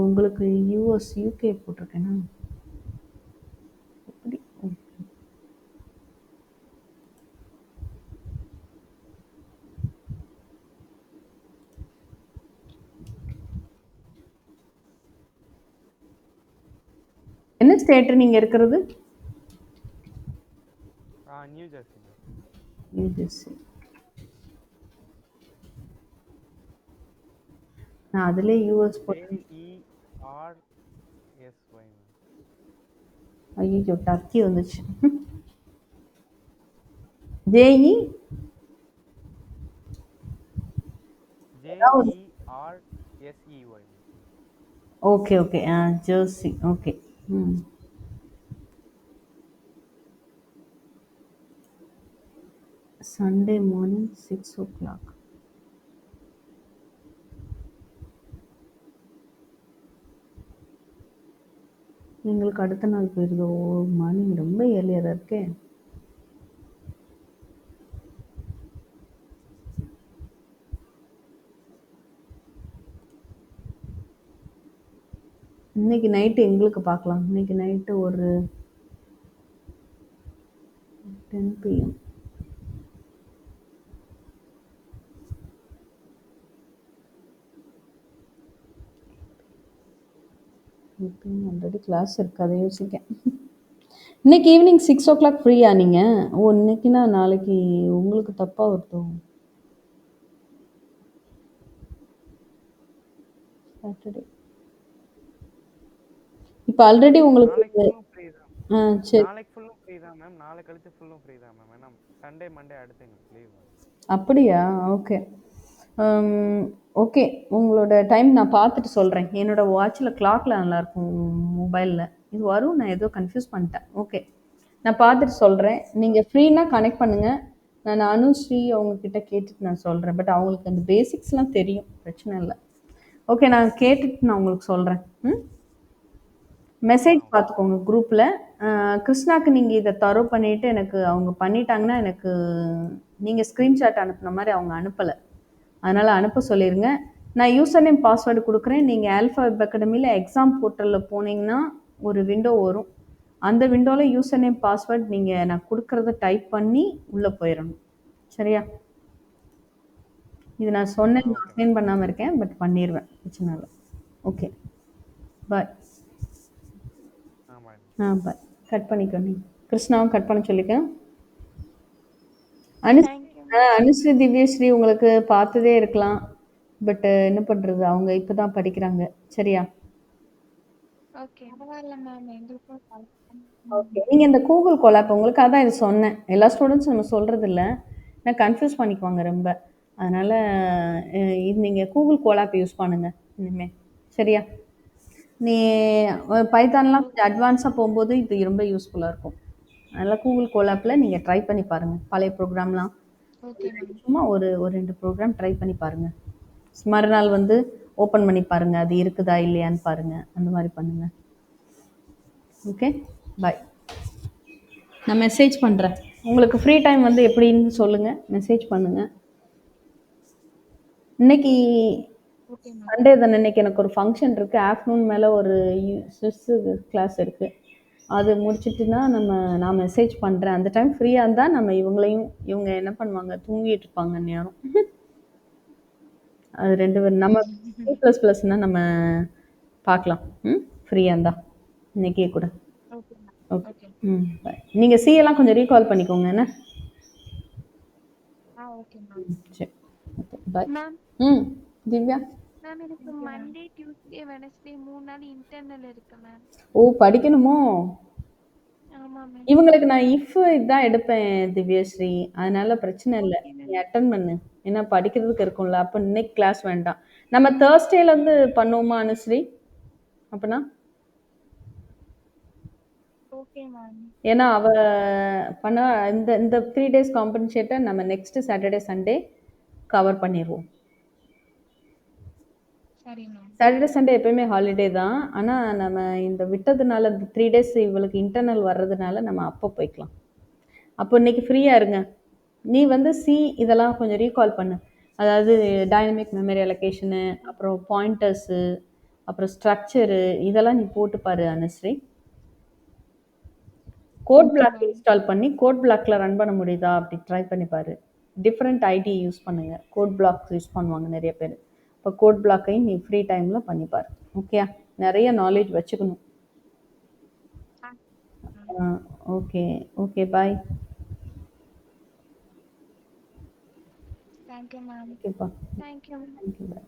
உங்களுக்கு யூகே போட்டிருக்கேன்னா எப்படி? என்ன ஸ்டேட் நீங்கள் இருக்கிறது? New Jersey ma'am. New Jersey. நான் அதிலே யூஎஸ் போட்டேன். JERSY ma'am. ஐயோ, டர்க்கி வந்துச்சு. JE JERSEY ma'am. Okay okay. Jersey. Okay. Sunday morning 6 o'clock. எங்களுக்கு அடுத்த நாள் போயிருது. ஓ, மார்னிங் ரொம்ப ஏர்லியராக இருக்கே. இன்னைக்கு நைட்டு எங்களுக்கு பார்க்கலாம். இன்னைக்கு நைட்டு ஒரு 10 PM. ஆல்ரெடி கிளாஸ் இருக்கு, அதை யோசிக்கேன். இன்னைக்கு ஈவினிங் 6 o'clock ஃப்ரீயா நீங்கள்? ஓ, இன்னைக்குன்னா நாளைக்கு உங்களுக்கு தப்பாக வருதோ? சாட்டர்டே. இப்போ ஆல்ரெடி உங்களுக்கு நாளைக்கு ஃபுல்லும் ஃப்ரீ தான். சரி. நாளைக்கு ஃபுல்லும் ஃப்ரீ தான் மேம். நாளை கழிச்சு ஃபுல்லும் ஃப்ரீ தான் மேம். ஏன்னா சண்டே மண்டே அடுத்து எங்களுக்கு லீவ். அப்படியா? ஓகே. ஓகே, உங்களோட டைம் நான் பார்த்துட்டு சொல்கிறேன். என்னோட வாட்சில் கிளாக்கில் நல்லாயிருக்கும், மொபைலில் இது வரும். நான் ஏதோ கன்ஃபியூஸ் பண்ணிட்டேன். ஓகே, நான் பார்த்துட்டு சொல்கிறேன். நீங்கள் ஃப்ரீனா கனெக்ட் பண்ணுங்கள். நான் அனுஸ்ரீ அவங்கக்கிட்ட கேட்டுட்டு நான் சொல்கிறேன். பட் அவங்களுக்கு அந்த பேசிக்ஸ்லாம் தெரியும், பிரச்சனை இல்லை. ஓகே, நான் கேட்டுட்டு நான் உங்களுக்கு சொல்கிறேன். மெசேஜ் பார்த்துக்கோங்க குரூப்பில். கிருஷ்ணாக்கு நீங்கள் இதை தரோ பண்ணிவிட்டு எனக்கு அவங்க பண்ணிட்டாங்கன்னா எனக்கு நீங்கள் ஸ்க்ரீன்ஷாட் அனுப்புன மாதிரி அவங்க அனுப்பலை, அதனால் அனுப்ப சொல்லிடுங்க. நான் யூசர் நேம் பாஸ்வேர்டு கொடுக்குறேன். நீங்கள் ஆல்ஃபா வெப் அகாடமியில் எக்ஸாம் போர்ட்டலில் போனீங்கன்னா ஒரு விண்டோ வரும். அந்த விண்டோவில் யூசர் நேம் பாஸ்வேர்டு நீங்கள் நான் கொடுக்குறத டைப் பண்ணி உள்ளே போயிடணும். சரியா? இது நான் சொன்னேன், எக்ஸ்பிளைன் பண்ணாமல் இருக்கேன், பட் பண்ணிடுவேன், பிரச்சனை இல்லை. ஓகே, பாய். பாய். கட் பண்ணிக்கோ. நீ கிருஷ்ணாவும் கட் பண்ண சொல்லிக்க. அனுஸ்ரீ திவ்யஸ்ரீ உங்களுக்கு பார்த்ததே இருக்கலாம், பட் என்ன பண்ணுறது, அவங்க இப்போ தான் படிக்கிறாங்க. சரியா? ஓகே, பரவாயில்ல மேம். எங்களுக்கும் ஓகே, நீங்கள் இந்த கூகுள் கோலாப் உங்களுக்காக தான் இது சொன்னேன். எல்லா ஸ்டூடெண்ட்ஸும் நம்ம சொல்கிறது இல்லை, நான் கன்ஃபியூஸ் பண்ணிக்குவாங்க ரொம்ப. அதனால் இது நீங்கள் கூகுள் கோலாப் யூஸ் பண்ணுங்கள் இனிமேல். சரியா? நீ பைத்தான்லாம் கொஞ்சம் அட்வான்ஸாக போகும்போது இது ரொம்ப யூஸ்ஃபுல்லாக இருக்கும். அதனால் கூகுள் கோலாப்பில் நீங்கள் ட்ரை பண்ணி பாருங்கள். பழைய ப்ரோக்ராம்லாம் சும்மா ஒரு 2 ப்ரோக்ராம் ட்ரை பண்ணி பாருங்கள். மறுநாள் வந்து ஓப்பன் பண்ணி பாருங்கள், அது இருக்குதா இல்லையான்னு பாருங்கள். அந்த மாதிரி பண்ணுங்கள். ஓகே, பாய். நான் மெசேஜ் பண்ணுறேன். உங்களுக்கு ஃப்ரீ டைம் வந்து எப்படின்னு சொல்லுங்கள், மெசேஜ் பண்ணுங்கள். இன்னைக்கு சண்டே தானே, இன்னைக்கு எனக்கு ஒரு ஃபங்க்ஷன் இருக்குது. ஆஃப்டர்நூன் மேலே ஒரு ஸ்விஸ் கிளாஸ் இருக்குது. அது முடிச்சிட்டுனா நான் மெசேஜ் பண்ணுறேன். அந்த டைம் ஃப்ரீயாக இருந்தால் நம்ம இவங்க என்ன பண்ணுவாங்க, தூங்கிட்டு இருப்பாங்க நேரம். அது 2 பேர் நம்ம C++னா நம்ம பார்க்கலாம். ஃப்ரீயாக இருந்தா இன்னைக்கே கூட. ஓகே, பாய். நீங்கள் C எல்லாம் கொஞ்சம் ரீகால் பண்ணிக்கோங்க என்ன. Okay ma'am. சரி, ஓகே, பாய். மேம் திவ்யா மேம், எனக்கு மண்டே டியூஸ்டே வெனஸ்டே 3 நாள் இன்டர்னல் இருக்கு மேம். ஓ, படிக்கணுமோ? ஆமா மேம். இவங்களுக்கு நான் இதான் எடுப்பேன் திவ்யஸ்ரீ, அதனால பிரச்சனை இல்லை. நீ அட்டன் பண்ணு, ஏன்னா படிக்கிறதுக்கு இருக்கும்ல. அப்போ இன்னைக்கு கிளாஸ் வேண்டாம், நம்ம தேர்ஸ்டேலேருந்து பண்ணுவோமா அனுஸ்ரீ? அப்படின்னா ஓகே மேம். ஏன்னா அவ பண்ண இந்த 3 days காம்பன்சேட்டை நம்ம நெக்ஸ்ட் சாட்டர்டே சண்டே கவர் பண்ணிடுவோம். சரி மேம். சாட்டர்டே சண்டே எப்பயுமே ஹாலிடே தான், ஆனால் நம்ம இந்த விட்டதுனால இந்த 3 days இவளுக்கு இன்டர்னல் வர்றதுனால நம்ம அப்போ போய்க்கலாம். அப்போ இன்னைக்கு ஃப்ரீயாக இருங்க. நீ வந்து இதெல்லாம் கொஞ்சம் ரீகால் பண்ணு. அதாவது டைனமிக் மெமரி அலோகேஷனு, அப்புறம் பாயிண்டர்ஸு, அப்புறம் ஸ்ட்ரக்சரு, இதெல்லாம் நீ போட்டு பாரு அனுஸ்ரீ. கோட் பிளாக் இன்ஸ்டால் பண்ணி கோட் பிளாக்ல ரன் பண்ண முடியுதா அப்படி ட்ரை பண்ணி பாரு. டிஃப்ரெண்ட் ஐடி யூஸ் பண்ணுங்க. கோட் பிளாக் யூஸ் பண்ணுவாங்க நிறைய பேர். இப்போ கோட் பிளாக்கையும் நீ ஃப்ரீ டைமில் பண்ணிப்பார். ஓகே, நிறைய நாலேஜ் வச்சுக்கணும். Okay, okay, bye. Thank you ma'am. ஓகேப்பா, தேங்க்யூ மேம். தேங்க்யூ, பாய்.